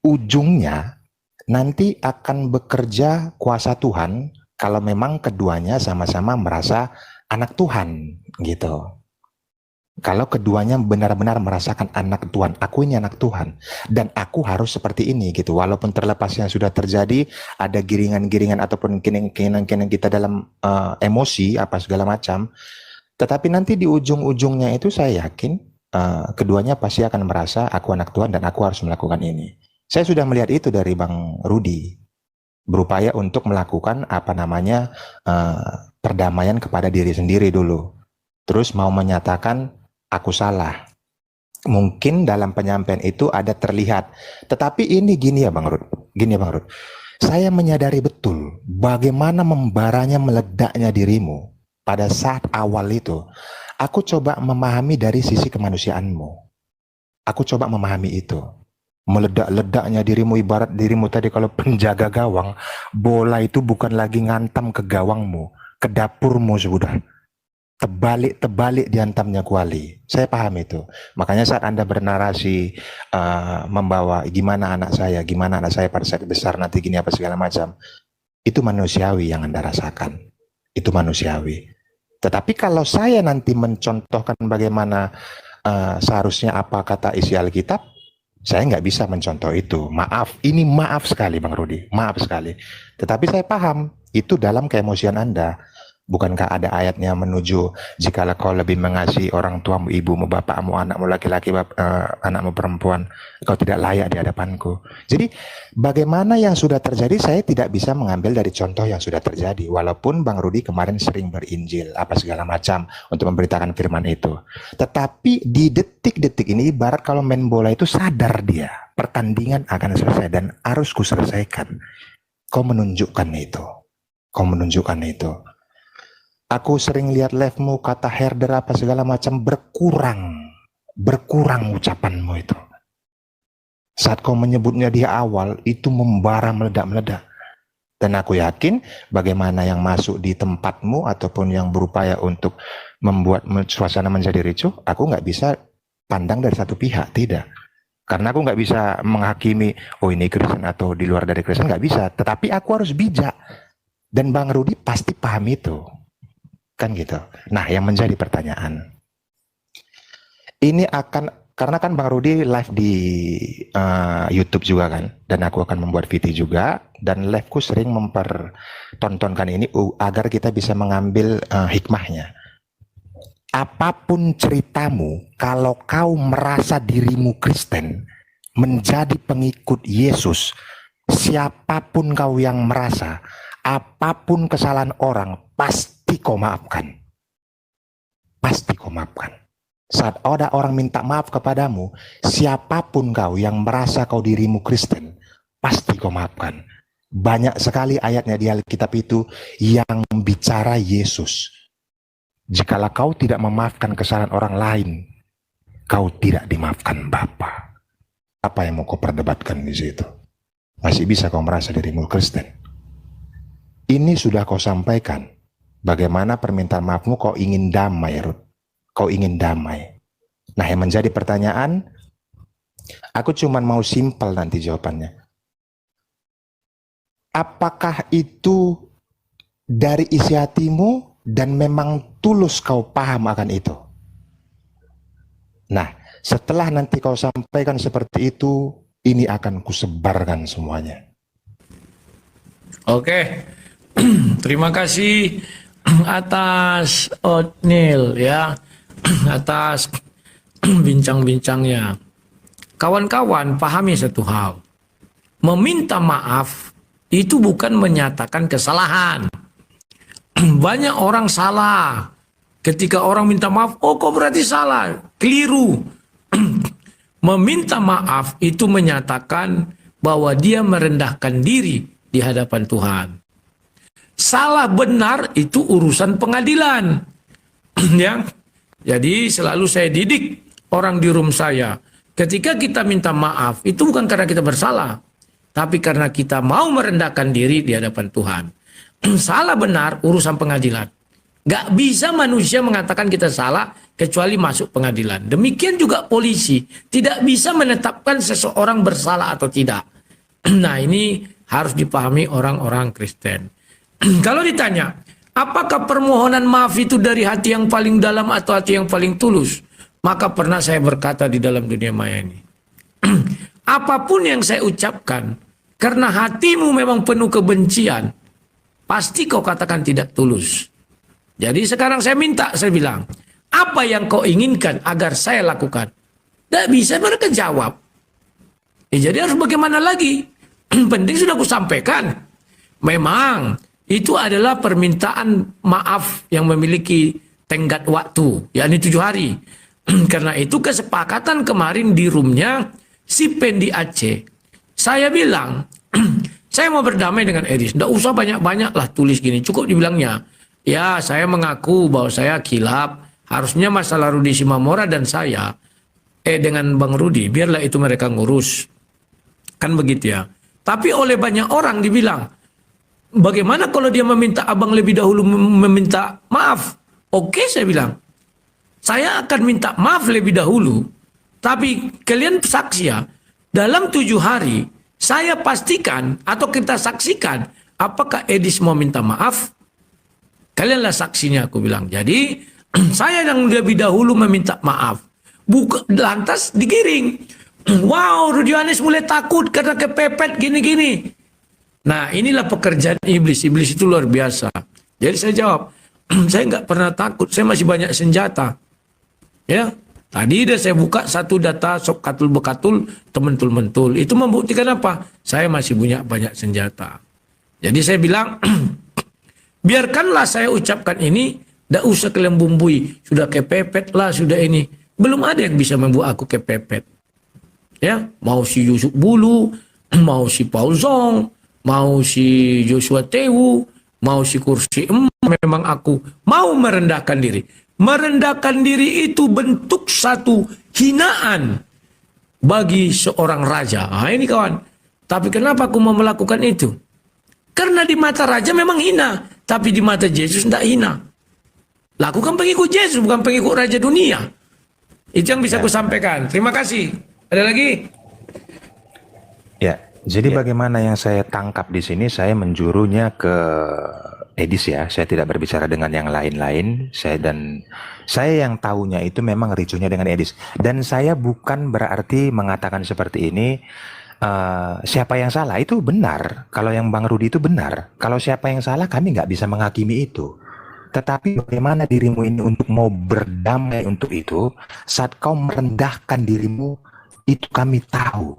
ujungnya nanti akan bekerja kuasa Tuhan kalau memang keduanya sama-sama merasa anak Tuhan gitu. Kalau keduanya benar-benar merasakan anak Tuhan, aku ini anak Tuhan, dan aku harus seperti ini gitu. Walaupun terlepas yang sudah terjadi, ada giringan-giringan ataupun keinginan-keinginan kita dalam emosi apa segala macam. Tetapi nanti di ujung-ujungnya itu saya yakin keduanya pasti akan merasa aku anak Tuhan dan aku harus melakukan ini. Saya sudah melihat itu dari Bang Rudi, berupaya untuk melakukan apa namanya perdamaian kepada diri sendiri dulu. Terus mau menyatakan aku salah. Mungkin dalam penyampaian itu ada terlihat. Tetapi ini gini ya Bang Rud. Gini ya Bang Rud. Saya menyadari betul bagaimana membaranya meledaknya dirimu pada saat awal itu. Aku coba memahami dari sisi kemanusiaanmu. Aku coba memahami itu. Meledak-ledaknya dirimu, ibarat dirimu tadi kalau penjaga gawang, bola itu bukan lagi ngantam ke gawangmu, ke dapurmu sudah. Terbalik dihantamnya kuali. Saya paham itu. Makanya saat Anda bernarasi membawa gimana anak saya pada saat besar nanti gini apa segala macam, itu manusiawi yang Anda rasakan. Itu manusiawi. Tetapi kalau saya nanti mencontohkan bagaimana seharusnya apa kata isi Alkitab, saya nggak bisa mencontoh itu. Maaf, ini maaf sekali Bang Rudi, maaf sekali. Tetapi saya paham itu dalam keemosian Anda. Bukankah ada ayatnya menuju jikalau kau lebih mengasihi orang tuamu, ibumu, bapakmu, anakmu laki-laki, anakmu perempuan, kau tidak layak di hadapanku. Jadi bagaimana yang sudah terjadi saya tidak bisa mengambil dari contoh yang sudah terjadi. Walaupun Bang Rudi kemarin sering berinjil apa segala macam untuk memberitakan firman itu. Tetapi di detik-detik ini ibarat kalau main bola itu sadar dia pertandingan akan selesai dan harus kuselesaikan. Kau menunjukkan itu. Kau menunjukkan itu. Aku sering lihat live-mu, kata herder apa segala macam berkurang ucapanmu itu. Saat kau menyebutnya di awal, itu membara meledak-meledak. Dan aku yakin bagaimana yang masuk di tempatmu ataupun yang berupaya untuk membuat suasana menjadi ricuh, aku nggak bisa pandang dari satu pihak, tidak. Karena aku nggak bisa menghakimi, oh ini Kristen atau di luar dari Kristen, nggak bisa. Tetapi aku harus bijak. Dan Bang Rudi pasti paham itu. Kan gitu. Nah, yang menjadi pertanyaan, ini akan, karena kan Bang Rudi live di YouTube juga kan, dan aku akan membuat video juga, dan liveku sering mempertontonkan ini agar kita bisa mengambil hikmahnya. Apapun ceritamu, kalau kau merasa dirimu Kristen, menjadi pengikut Yesus, siapapun kau yang merasa, apapun kesalahan orang, pasti kau maafkan. Pasti kau maafkan. Saat ada orang minta maaf kepadamu, siapapun kau yang merasa kau dirimu Kristen, pasti kau maafkan. Banyak sekali ayatnya di Alkitab itu yang bicara Yesus. Jikalau kau tidak memaafkan kesalahan orang lain, kau tidak dimaafkan Bapa. Apa yang mau kau perdebatkan di situ? Masih bisa kau merasa dirimu Kristen? Ini sudah kau sampaikan. Bagaimana permintaan maafmu, kau ingin damai, Ruth. Kau ingin damai. Nah, yang menjadi pertanyaan, aku cuma mau simpel nanti jawabannya. Apakah itu dari isi hatimu dan memang tulus kau paham akan itu? Nah, setelah nanti kau sampaikan seperti itu, ini akan kusebarkan semuanya. Oke. Terima kasih atas Otnil ya, atas bincang-bincangnya. Kawan-kawan pahami satu hal. Meminta maaf itu bukan menyatakan kesalahan. Banyak orang salah. Ketika orang minta maaf, oh kok berarti salah, keliru. Meminta maaf itu menyatakan bahwa dia merendahkan diri di hadapan Tuhan. Salah benar itu urusan pengadilan. Ya. Jadi selalu saya didik orang di room saya. Ketika kita minta maaf, itu bukan karena kita bersalah, tapi karena kita mau merendahkan diri di hadapan Tuhan. Salah benar urusan pengadilan. Gak bisa manusia mengatakan kita salah kecuali masuk pengadilan. Demikian juga polisi tidak bisa menetapkan seseorang bersalah atau tidak. Nah, ini harus dipahami orang-orang Kristen. Kalau ditanya, apakah permohonan maaf itu dari hati yang paling dalam atau hati yang paling tulus? Maka pernah saya berkata di dalam dunia maya ini, apapun yang saya ucapkan, karena hatimu memang penuh kebencian, pasti kau katakan tidak tulus. Jadi sekarang saya minta, saya bilang, apa yang kau inginkan agar saya lakukan? Tidak bisa mereka jawab. Jadi harus bagaimana lagi? Penting sudah aku sampaikan. Memang itu adalah permintaan maaf yang memiliki tenggat waktu, yakni 7 hari. Karena itu kesepakatan kemarin di roomnya si Pendi Aceh. Saya bilang, saya mau berdamai dengan Edis. Tidak usah banyak-banyak lah tulis gini. Cukup dibilangnya, ya saya mengaku bahwa saya kilap. Harusnya masalah Rudi Simamora dan saya, dengan Bang Rudi, biarlah itu mereka ngurus. Kan begitu ya. Tapi oleh banyak orang dibilang, bagaimana kalau dia meminta abang lebih dahulu meminta maaf? Oke, saya bilang. Saya akan minta maaf lebih dahulu. Tapi kalian saksi ya, dalam 7 hari, saya pastikan atau kita saksikan apakah Edis mau minta maaf. Kalianlah saksinya, aku bilang. Jadi, saya yang lebih dahulu meminta maaf. Lantas digiring. Wow, Rudi Yohanes mulai takut karena kepepet gini-gini. Nah, inilah pekerjaan iblis. Iblis itu luar biasa. Jadi saya jawab, saya nggak pernah takut. Saya masih banyak senjata. Ya, tadi udah saya buka satu data sok katul bekatul tementul mentul. Itu membuktikan apa? Saya masih punya banyak senjata. Jadi saya bilang, biarkanlah saya ucapkan ini, tidak usah kalian bumbui. Sudah kepepet lah, sudah ini. Belum ada yang bisa membuat aku kepepet. Ya, mau si Yusuf Bulu, mau si Paul Zong, mau si Joshua Tewu, mau si Kursi memang aku mau merendahkan diri. Merendahkan diri itu bentuk satu hinaan bagi seorang raja. Nah, ini kawan. Tapi kenapa aku mau melakukan itu? Karena di mata raja memang hina, tapi di mata Yesus tidak hina. Lakukan pengikut Yesus, bukan pengikut raja dunia. Itu yang bisa aku sampaikan. Terima kasih. Ada lagi? Ya, jadi bagaimana yang saya tangkap di sini, saya menjurunya ke Edis ya. Saya tidak berbicara dengan yang lain-lain. Saya yang tahunya itu memang ricuhnya dengan Edis. Dan saya bukan berarti mengatakan seperti ini. Siapa yang salah itu benar. Kalau yang Bang Rudi itu benar. Kalau siapa yang salah kami nggak bisa menghakimi itu. Tetapi bagaimana dirimu ini untuk mau berdamai untuk itu, saat kau merendahkan dirimu, itu kami tahu.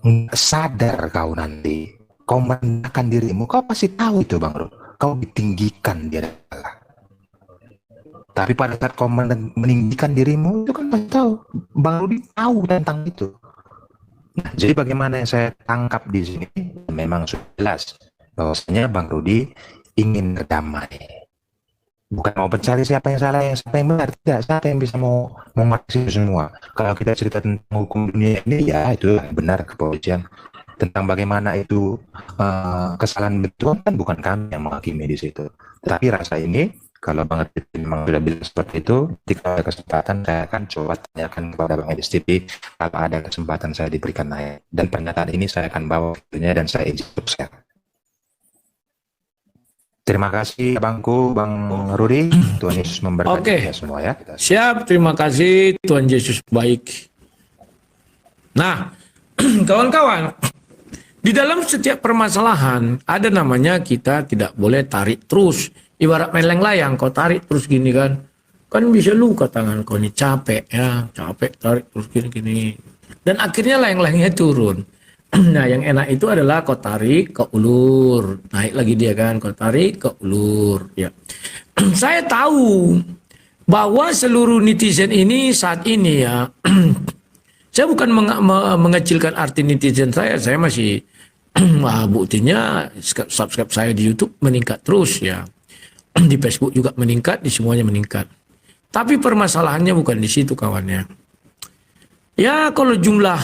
Nggak sadar kau nanti, kau merendahkan dirimu, kau pasti tahu itu Bang Rudi. Kau ditinggikan dia adalah. Tapi pada saat kau meninggikan dirimu, itu kan pasti tahu. Bang Rudi tahu tentang itu. Nah, jadi bagaimana yang saya tangkap di sini, memang sudah jelas bahwasanya Bang Rudi ingin berdamai. Bukan mau mencari siapa yang salah, siapa yang benar. Tidak, siapa yang bisa mau mengatasi itu semua. Kalau kita cerita tentang hukum dunia ini, ya itu benar kepolisian. Tentang bagaimana itu kesalahan betul, kan bukan kami yang menghakimi di situ. Tapi rasa ini, kalau Bang Edis memang sudah bilang seperti itu, jika ada kesempatan saya akan coba tanyakan kepada Bang Edis TV kalau ada kesempatan saya diberikan naik. Dan pernyataan ini saya akan bawa videonya dan saya izin untuk share. Terima kasih abangku Bang Rudi. Tuhan Yesus memberkati kita semua ya. Siap, terima kasih. Tuhan Yesus baik. Nah, kawan-kawan, di dalam setiap permasalahan ada namanya kita tidak boleh tarik terus. Ibarat main layang, kau tarik terus gini kan bisa luka tangan kau, ini capek ya, capek tarik terus gini. Dan akhirnya layang-layangnya turun. Nah, yang enak itu adalah kau tarik, kau ulur, naik lagi dia kan, kau tarik, kau ulur. Ya, saya tahu bahwa seluruh netizen ini saat ini ya, saya bukan mengecilkan arti netizen saya masih, buktinya subscribe saya di YouTube meningkat terus ya, di Facebook juga meningkat, di semuanya meningkat. Tapi permasalahannya bukan di situ kawannya. Ya, kalau jumlah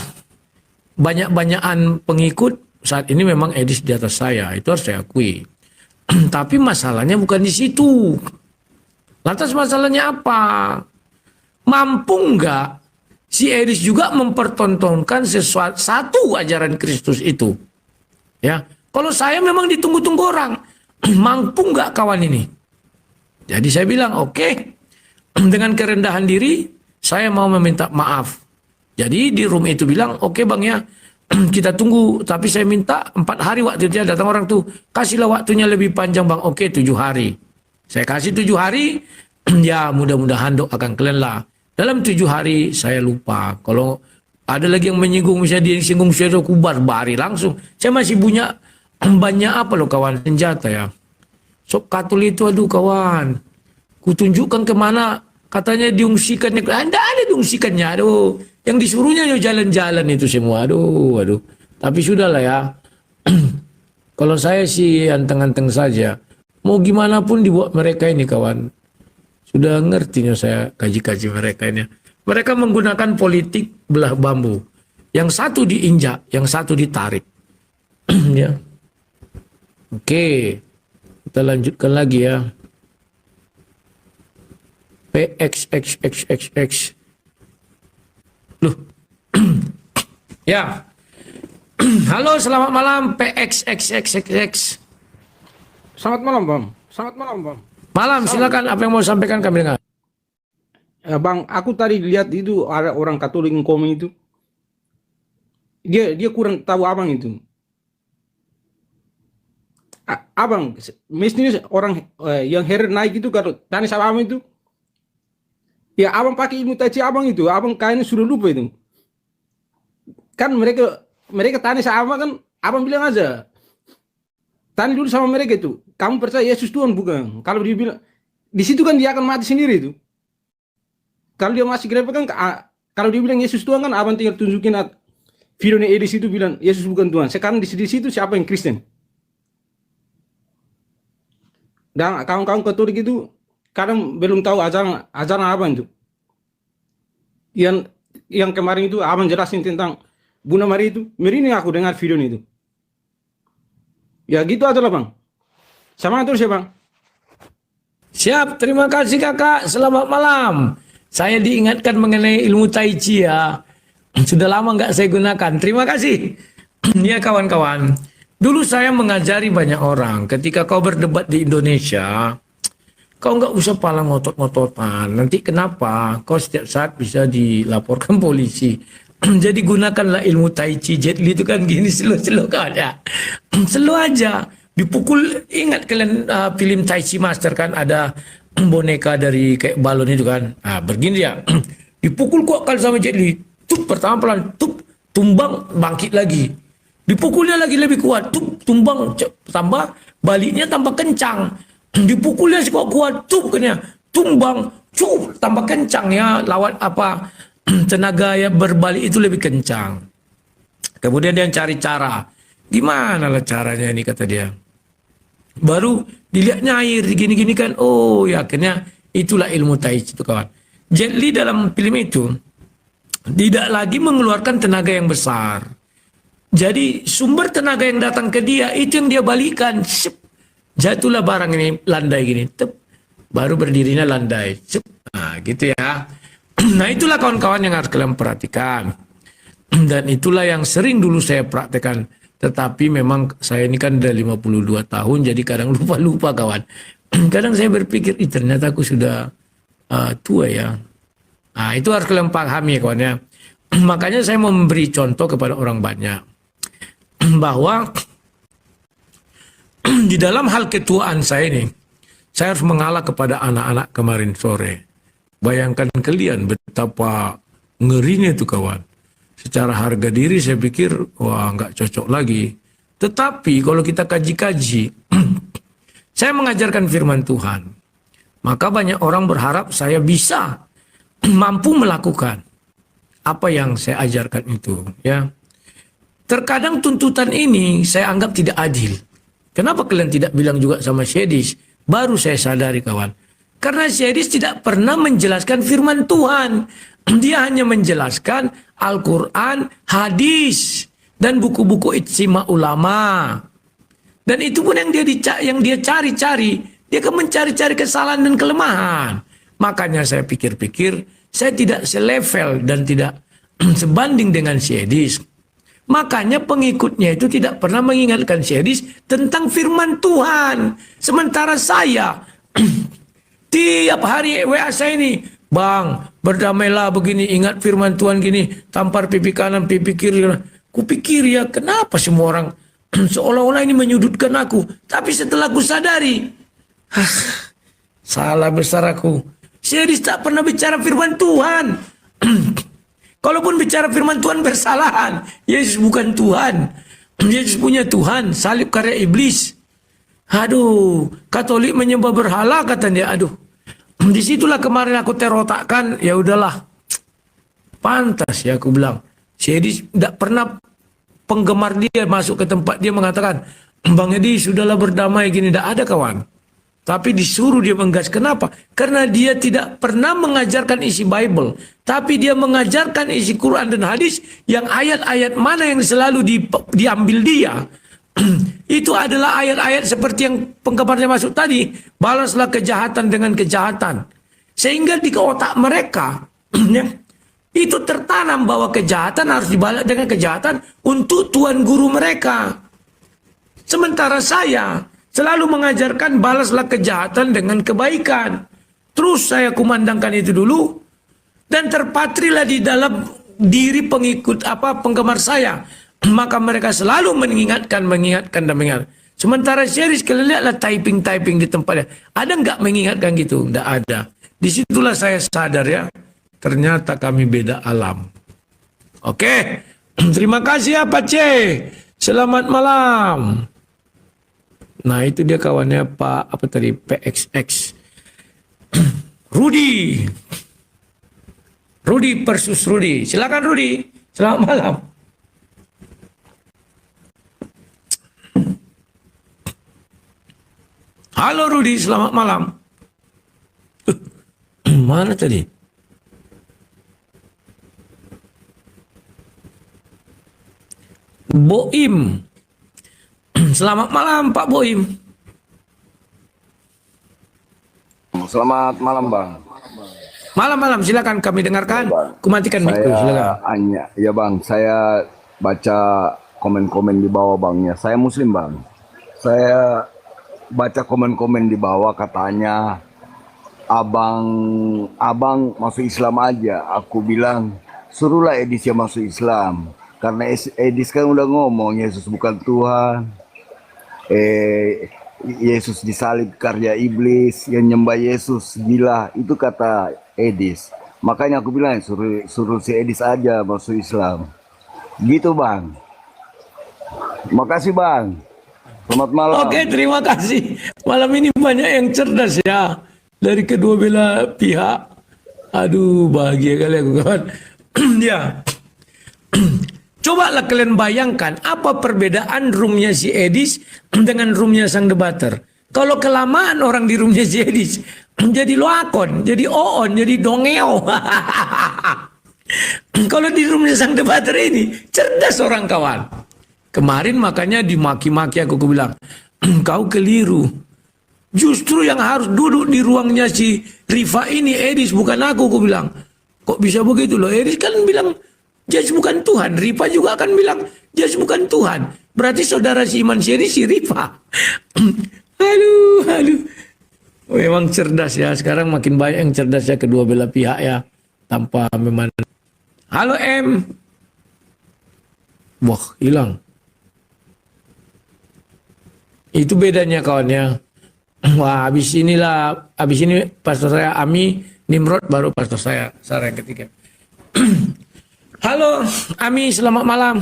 banyak-banyakan pengikut saat ini memang Edis di atas saya, itu harus saya akui. Tapi masalahnya bukan di situ. Lantas masalahnya apa? Mampu nggak si Edis juga mempertontonkan satu ajaran Kristus itu? Ya, kalau saya memang ditunggu-tunggu orang, mampu nggak kawan ini? Jadi saya bilang oke, dengan kerendahan diri saya mau meminta maaf. Jadi di room itu bilang, oke bang ya, kita tunggu, tapi saya minta 4 hari waktu dia datang orang tuh, kasihlah waktunya lebih panjang bang. Oke, 7 hari. Saya kasih 7 hari, ya mudah-mudahan dok akan kalian lah. Dalam 7 hari saya lupa. Kalau ada lagi yang menyinggung, misalnya dia yang singgung saya kubar bari langsung. Saya masih punya banyak apa loh kawan, senjata ya. Sok katul itu aduh kawan, kutunjukkan kemana katanya diungsikannya. Anda ada diungsikannya, aduh. Yang disuruhnya ya jalan-jalan itu semua, aduh. Tapi sudahlah ya. Kalau saya sih anteng-anteng saja. Mau gimana pun dibuat mereka ini kawan. Sudah ngertinya saya kaji-kaji mereka ini. Mereka menggunakan politik belah bambu. Yang satu diinjak, yang satu ditarik. Ya. Oke. Kita lanjutkan lagi ya. PXXXXX. Loh. Ya. Halo, selamat malam PXXXXX. Selamat malam, Bang. Selamat malam, Bang. Malam, silakan apa yang mau sampaikan kami dengar. Bang, aku tadi lihat itu ada orang Katolik yang komen itu. Dia kurang tahu abang itu. Abang, mestinya orang yang heret naik itu kalau tanya sama abang itu. Ya abang pakai ilmu tai chi abang itu, abang kayaknya sudah lupa itu. Kan mereka tanya sama abang kan, abang bilang aja. Tanya dulu sama mereka itu, kamu percaya Yesus Tuhan bukan? Kalau dia bilang, di situ kan dia akan mati sendiri itu. Kalau dia masih grepe kan, kalau dia bilang Yesus Tuhan kan, abang tinggal tunjukin videonya di situ bilang Yesus bukan Tuhan. Sekarang di situ siapa yang Kristen? Dan kawan-kawan Katolik itu kadang belum tahu ajaran abang itu. Yang kemarin itu abang jelasin tentang Bunda Maria itu, merinding aku dengar video itu. Ya gitu aja lah bang. Sama terus ya bang. Siap, terima kasih kakak. Selamat malam. Saya diingatkan mengenai ilmu tai chi ya. Sudah lama nggak saya gunakan. Terima kasih. Ya kawan-kawan. Dulu saya mengajari banyak orang. Ketika kau berdebat di Indonesia, kau nggak usah pala ngotot-ngototan. Nanti kenapa? Kau setiap saat bisa dilaporkan polisi. Jadi gunakanlah ilmu tai chi. Jet Li itu kan gini slow kan ya. Slow aja. Dipukul, ingat kalian film Tai Chi Master kan ada boneka dari kayak balon itu kan. Nah, begini ya. Dipukul kok kali sama Jet Li. Tup pertama pelan, tup tumbang bangkit lagi. Dipukulnya lagi lebih kuat, tup tumbang tambah baliknya tambah kencang. Dipukulnya sih kok kuat, tup kena tumbang, cup tambah kencang ya lawan apa tenaga ya berbalik itu lebih kencang. Kemudian dia cari cara. Gimana lah caranya ini kata dia. Baru dilihatnya air gini-gini kan. Oh ya akhirnya itulah ilmu tai chi itu kawan. Jet Li dalam film itu tidak lagi mengeluarkan tenaga yang besar. Jadi sumber tenaga yang datang ke dia itu yang dia balikan. Jatuhlah barang ini landai gini. Baru berdirinya landai. Nah gitu ya. Nah itulah kawan-kawan yang harus kalian perhatikan. Dan itulah yang sering dulu saya praktekkan. Tetapi memang saya ini kan udah 52 tahun jadi kadang lupa-lupa kawan. Kadang saya berpikir ternyata aku sudah tua ya. Nah itu harus kalian pahami kawan ya. Makanya saya mau memberi contoh kepada orang banyak. Bahwa di dalam hal ketuaan saya ini. Saya harus mengalah kepada anak-anak kemarin sore. Bayangkan kalian betapa ngerinya itu kawan. Secara harga diri saya pikir wah nggak cocok lagi. Tetapi kalau kita kaji-kaji, saya mengajarkan firman Tuhan. Maka banyak orang berharap saya bisa mampu melakukan apa yang saya ajarkan itu. Ya, terkadang tuntutan ini saya anggap tidak adil. Kenapa kalian tidak bilang juga sama Syedis? Baru saya sadari kawan. Karena Syedis tidak pernah menjelaskan firman Tuhan. Dia hanya menjelaskan Al-Quran, hadis, dan buku-buku ijtima ulama. Dan itu pun yang dia cari-cari. Dia akan mencari-cari kesalahan dan kelemahan. Makanya saya pikir-pikir, saya tidak selevel dan tidak sebanding dengan Syedis. Makanya pengikutnya itu tidak pernah mengingatkan Syedis tentang firman Tuhan. Sementara saya tiap hari WA saya ini Bang, berdamailah begini, ingat firman Tuhan gini, tampar pipi kanan, pipi kiri. Kupikir ya, kenapa semua orang seolah-olah ini menyudutkan aku. Tapi setelah ku sadari, salah besar aku. Saya tak pernah bicara firman Tuhan. Kalaupun bicara firman Tuhan bersalahan. Yesus bukan Tuhan. Yesus punya Tuhan, salib karya iblis. Aduh, Katolik menyembah berhala katanya. Aduh, disitulah kemarin aku terotakkan. Ya udahlah, pantas ya aku bilang. Jadi tidak pernah penggemar dia masuk ke tempat dia mengatakan, Bang Edi sudahlah berdamai gini. Tidak ada kawan. Tapi disuruh dia menggas. Kenapa? Karena dia tidak pernah mengajarkan isi Bible. Tapi dia mengajarkan isi Quran dan hadis yang ayat-ayat mana yang selalu diambil dia. Itu adalah ayat-ayat seperti yang penggemarnya masuk tadi. Balaslah kejahatan dengan kejahatan. Sehingga di otak mereka itu tertanam bahwa kejahatan harus dibalas dengan kejahatan untuk tuan guru mereka. Sementara saya selalu mengajarkan balaslah kejahatan dengan kebaikan. Terus saya kumandangkan itu dulu. Dan terpatrilah di dalam diri penggemar saya. Maka mereka selalu mengingatkan. Sementara series kalian lihatlah typing di tempatnya. Ada nggak mengingatkan gitu? Nggak ada. Disitulah saya sadar ya. Ternyata kami beda alam. Oke. Terima kasih ya Pak C. Selamat malam. Nah itu dia kawannya Pak PXX. Rudi versus Rudi. Silakan Rudi. Selamat malam. Halo Rudi, selamat malam. Mana tadi? Boim. Selamat malam Pak Boim. Selamat malam Bang. Malam-malam silakan kami dengarkan. Kumatikan mikro silakan. Ya Bang, saya baca komen-komen di bawah Bang ya. Saya Muslim Bang. Saya baca komen-komen di bawah katanya abang masuk Islam aja. Aku bilang suruhlah Edis yang masuk Islam. Karena Edis kan udah ngomong Yesus bukan Tuhan. Yesus disalib karya iblis, yang nyembah Yesus gila, itu kata Edis. Makanya aku bilang suruh si Edis aja masuk Islam. Gitu Bang. Makasih Bang. Selamat malam. Oke, terima kasih. Malam ini banyak yang cerdas ya dari kedua belah pihak. Aduh, bahagia kali aku kawan. Ya. Cobalah kalian bayangkan apa perbedaan roomnya si Edis dengan roomnya sang debater. Kalau kelamaan orang di roomnya si Edis, jadi loakon, jadi oon, jadi dongeo. Kalau di roomnya sang debater ini, cerdas orang kawan. Kemarin makanya dimaki-maki aku bilang, kau keliru. Justru yang harus duduk di ruangnya si Rifa ini Edis, bukan aku bilang. Kok bisa begitu loh? Edis kan bilang, Yesus bukan Tuhan. Rifa juga akan bilang, Yesus bukan Tuhan. Berarti saudara si Iman Syeri si Rifa. Aduh. Memang cerdas ya. Sekarang makin banyak yang cerdas ya kedua belah pihak ya. Tanpa memandang. Halo M. Wah, hilang. Itu bedanya kawannya. Wah, habis ini pastor saya Ami Nimrod, baru pastor saya Sarah yang ketiga. Halo Ami, selamat malam.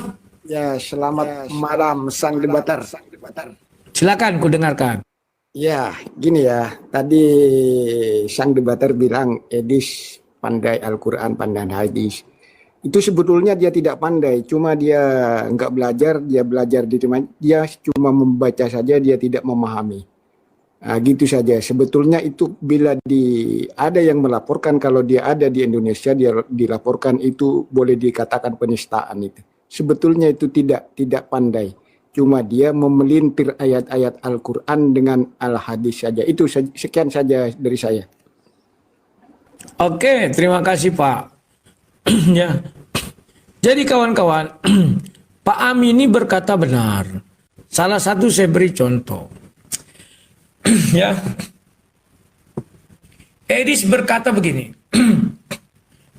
Ya, selamat malam sang debater. Silakan ku dengarkan. Ya, gini ya. Tadi sang debater bilang Edis pandai Al-Quran, pandai hadis. Itu sebetulnya dia tidak pandai, cuma dia nggak belajar, dia belajar di teman, dia cuma membaca saja, dia tidak memahami. Nah, gitu saja. Sebetulnya itu bila ada yang melaporkan kalau dia ada di Indonesia, dia dilaporkan, itu boleh dikatakan penistaan itu. Sebetulnya itu tidak pandai. Cuma dia memelintir ayat-ayat Al-Quran dengan Al-Hadis saja. Itu sekian saja dari saya. Oke, terima kasih Pak. Ya. Jadi kawan-kawan, Pak Ami ini berkata benar. Salah satu saya beri contoh. Ya. Edis berkata begini.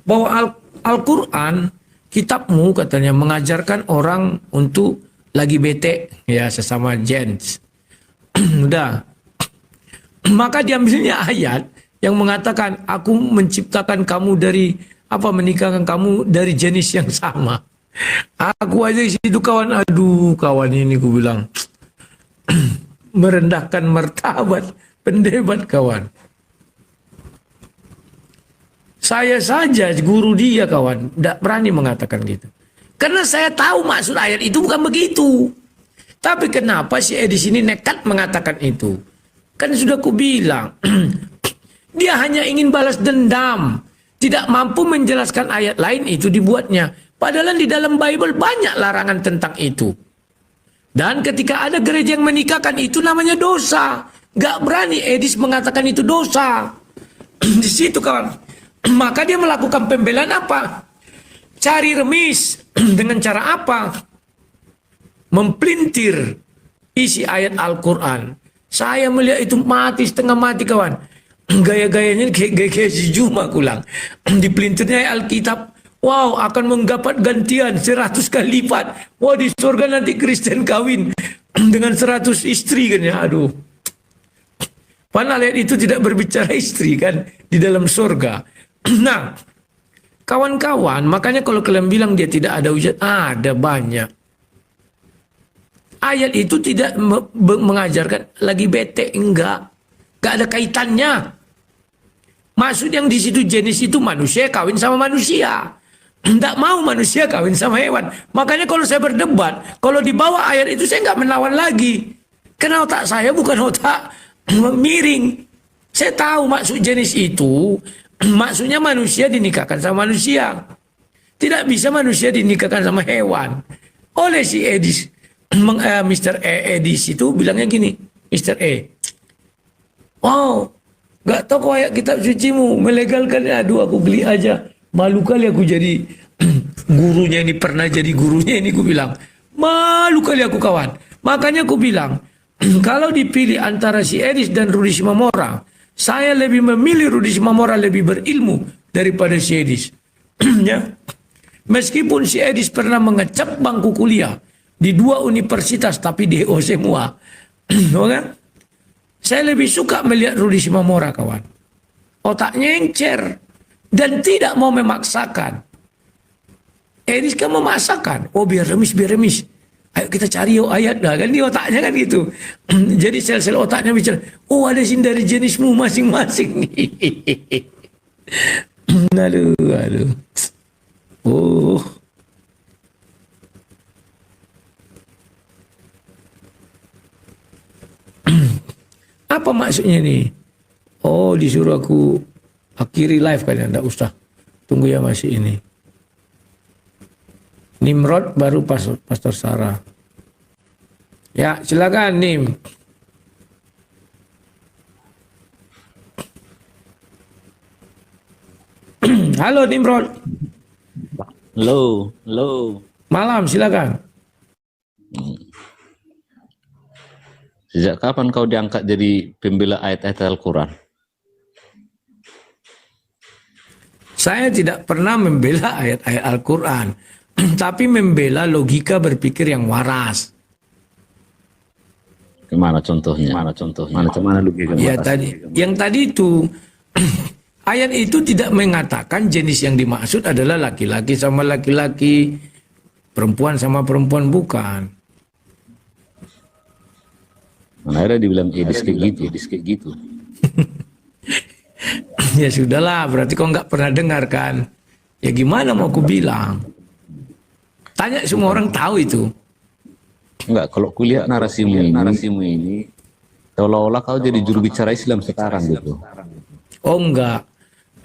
bahwa Al-Quran, kitabmu katanya mengajarkan orang untuk lagi bete ya sesama gens. Udah. Maka diambilnya ayat yang mengatakan aku menciptakan kamu dari menikahkan kamu dari jenis yang sama. Aku aja di situ kawan, aduh kawan ini ku bilang merendahkan martabat pendebat kawan. Saya saja guru dia kawan, tidak berani mengatakan gitu. Karena saya tahu maksud ayat itu bukan begitu. Tapi kenapa si Edis ini nekat mengatakan itu? Kan sudah ku bilang, dia hanya ingin balas dendam. Tidak mampu menjelaskan ayat lain itu dibuatnya. Padahal di dalam Bible banyak larangan tentang itu. Dan ketika ada gereja yang menikahkan itu namanya dosa. Gak berani Edis mengatakan itu dosa. Di situ kawan. Maka dia melakukan pembelaan apa? Cari remis. Dengan cara apa? Mempelintir isi ayat Al-Quran. Saya melihat itu mati, setengah mati kawan. Gaya-gayanya kayak si Juma kulang. Dipelintirnya Alkitab. Wow, akan mendapat gantian 100 kali lipat. Wah, di surga nanti Kristen kawin dengan 100 istri kan ya. Aduh. Padahal ayat itu tidak berbicara istri kan di dalam surga. Nah, kawan-kawan, makanya kalau kalian bilang dia tidak ada hujat, ada banyak. Ayat itu tidak mengajarkan lagi bete, enggak. Enggak ada kaitannya. Maksud yang di situ jenis itu manusia kawin sama manusia. Enggak mau manusia kawin sama hewan. Makanya kalau saya berdebat, kalau di bawah ayat itu saya enggak melawan lagi. Karena otak saya bukan otak miring. Saya tahu maksud jenis itu. Maksudnya manusia dinikahkan sama manusia. Tidak bisa manusia dinikahkan sama hewan. Oleh si Edis, Mr. Edis itu bilangnya gini, Mr. Wow, gak tahu kok ayat kitab sucimu melegalkan. Aduh, aku geli aja. Malu kali aku jadi gurunya ini, pernah jadi gurunya ini, aku bilang. Malu kali aku kawan. Makanya aku bilang, kalau dipilih antara si Edis dan Rudi Simamora, saya lebih memilih Rudi Simamora lebih berilmu daripada si Edis. Ya. Meskipun si Edis pernah mengecap bangku kuliah di 2 universitas tapi DO semua. Kan? Saya lebih suka melihat Rudi Simamora kawan. Otaknya encer dan tidak mau memaksakan. Edis kan memaksakan. Oh biar remis, biar remis. Ayo kita cari yuk ayat dah kan di otaknya kan gitu. Jadi sel-sel otaknya bicara, oh ada sini dari jenismu masing-masing nih. Aduh. Oh. Apa maksudnya nih? Oh disuruh aku akhiri live kan ya, enggak usah. Tunggu ya masih ini. Nimrod baru Pastor Sarah. Ya, silakan Nim. Halo Nimrod. Halo. Malam, silakan. Sejak kapan kau diangkat jadi pembela ayat-ayat Al-Quran? Saya tidak pernah membela ayat-ayat Al-Quran. Tapi membela logika berpikir yang waras. Gimana contohnya? Mana logika? Ya yang tadi itu ayat itu tidak mengatakan jenis yang dimaksud adalah laki-laki sama laki-laki, perempuan sama perempuan, bukan. Mana ada dibilang Edis kayak gitu. Ya sudahlah, berarti kau nggak pernah dengar kan? Ya gimana mau aku bilang? Tanya semua orang tahu itu. Enggak, kalau kuliah narasimu ini seolah-olah kau jadi juru bicara Islam sekarang gitu. Oh enggak.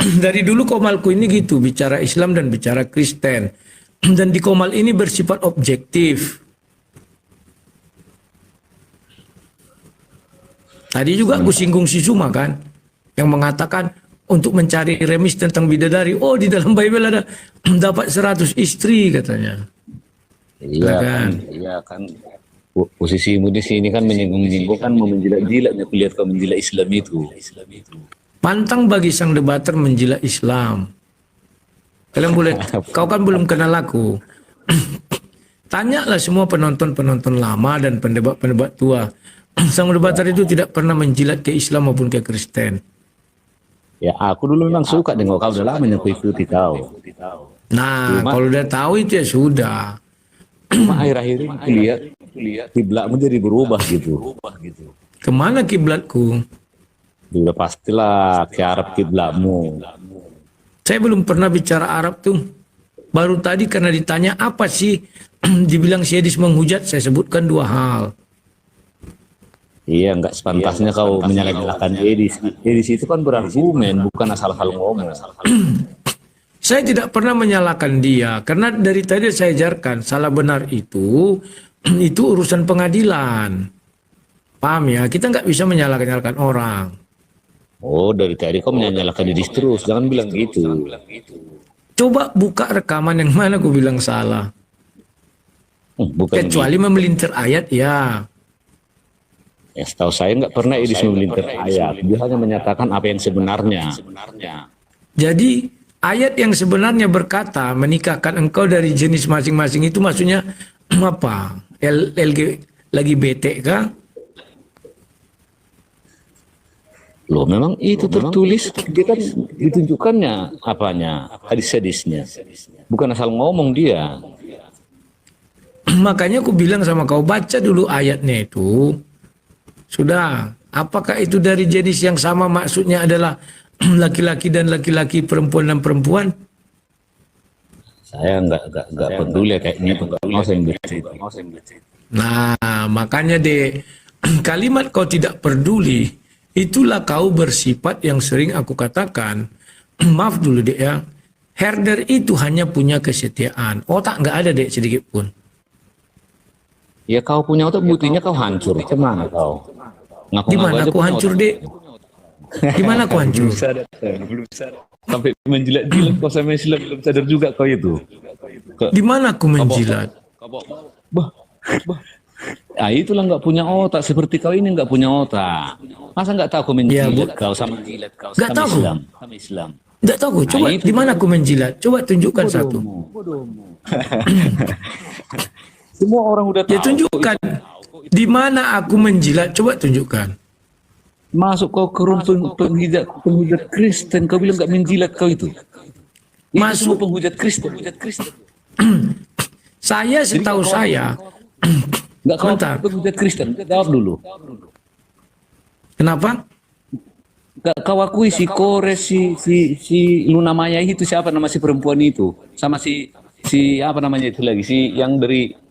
Dari dulu Komalku ini gitu, bicara Islam dan bicara Kristen. Dan di Komal ini bersifat objektif. Tadi juga aku singgung si Suma kan, yang mengatakan untuk mencari remis tentang bidadari. Oh di dalam Bible ada dapat 100 istri katanya. Iya kan. Posisimu di sini kan menyinggung kan mau menjilat-jilatnya kulihat kau menjilat Islam itu. Pantang bagi sang debater menjilat Islam. Kalian boleh, kau kan belum kenal aku. Tanyalah semua penonton-penonton lama dan pendebat-pendebat tua. Sang debater itu tidak pernah menjilat ke Islam maupun ke Kristen. Ya, aku dulu memang suka dengan kau, udah lama mengikuti kau. Nah, kalau udah tahu itu ya sudah. Cuma akhir-akhir ini lihat kiblatmu jadi berubah gitu. Kemana kiblatku? Udah pastilah ke Arab kiblatmu. Saya belum pernah bicara Arab tuh. Baru tadi karena ditanya apa sih dibilang si Edis menghujat, saya sebutkan 2 hal. Iya, nggak sepantasnya kau menyalahkan Edis. Edis itu kan berargumen, bukan asal-asal ngomong. Saya tidak pernah menyalahkan dia, karena dari tadi saya ajarkan salah benar itu urusan pengadilan. Paham ya? Kita nggak bisa menyalahkan orang. Oh, dari tadi kau menyalahkan Edis terus, jangan bilang gitu. Coba buka rekaman yang mana aku bilang salah. Kecuali memelintir ayat ya. Ya, setahu saya nggak pernah Edis memelintir ayat. Dia hanya menyatakan apa yang sebenarnya. Jadi ayat yang sebenarnya berkata menikahkan engkau dari jenis masing-masing itu maksudnya apa? Lagi bete kah? Loh, memang itu tertulis, dia kan ditunjukkannya apanya, hadis-hadisnya. Bukan asal ngomong dia. Makanya aku bilang sama kau, baca dulu ayatnya itu. Sudah, apakah itu dari jenis yang sama maksudnya adalah laki-laki dan laki-laki, perempuan dan perempuan? Saya nggak peduli kayaknya itu, nggak mau saya baca. Nah, makanya deh, kalimat kau tidak peduli, itulah kau bersifat yang sering aku katakan, maaf dulu deh ya, herder itu hanya punya kesetiaan, otak nggak ada deh sedikit pun. Ya kau punya otak, buktinya kau hancur. Gimana kau? Di mana aku hancur dek? Di mana aku hancur? Belum sadar. Sampai menjilat-jilat kau sama Islam, belum sadar juga kau itu. Di mana aku menjilat? Ah, itulah nggak punya otak, seperti kau ini nggak punya otak. Masa nggak tahu aku menjilat kau sama Islam? Nggak tahu. Coba di mana aku menjilat? Coba tunjukkan satu. Semua orang udah tahu. Ya tunjukkan. Di mana aku menjilat? Coba tunjukkan. Masuk kau ke rumah penghujat Kristen, kau bilang nggak menjilat kau itu. Masuk penghujat Kristen. Saya setahu saya. Nggak kau penghujat Kristen. Jawab dulu. Kenapa? Nggak kau akui si Kores, si Luna Maya itu siapa nama si perempuan itu? Sama si apa namanya itu lagi, si yang dari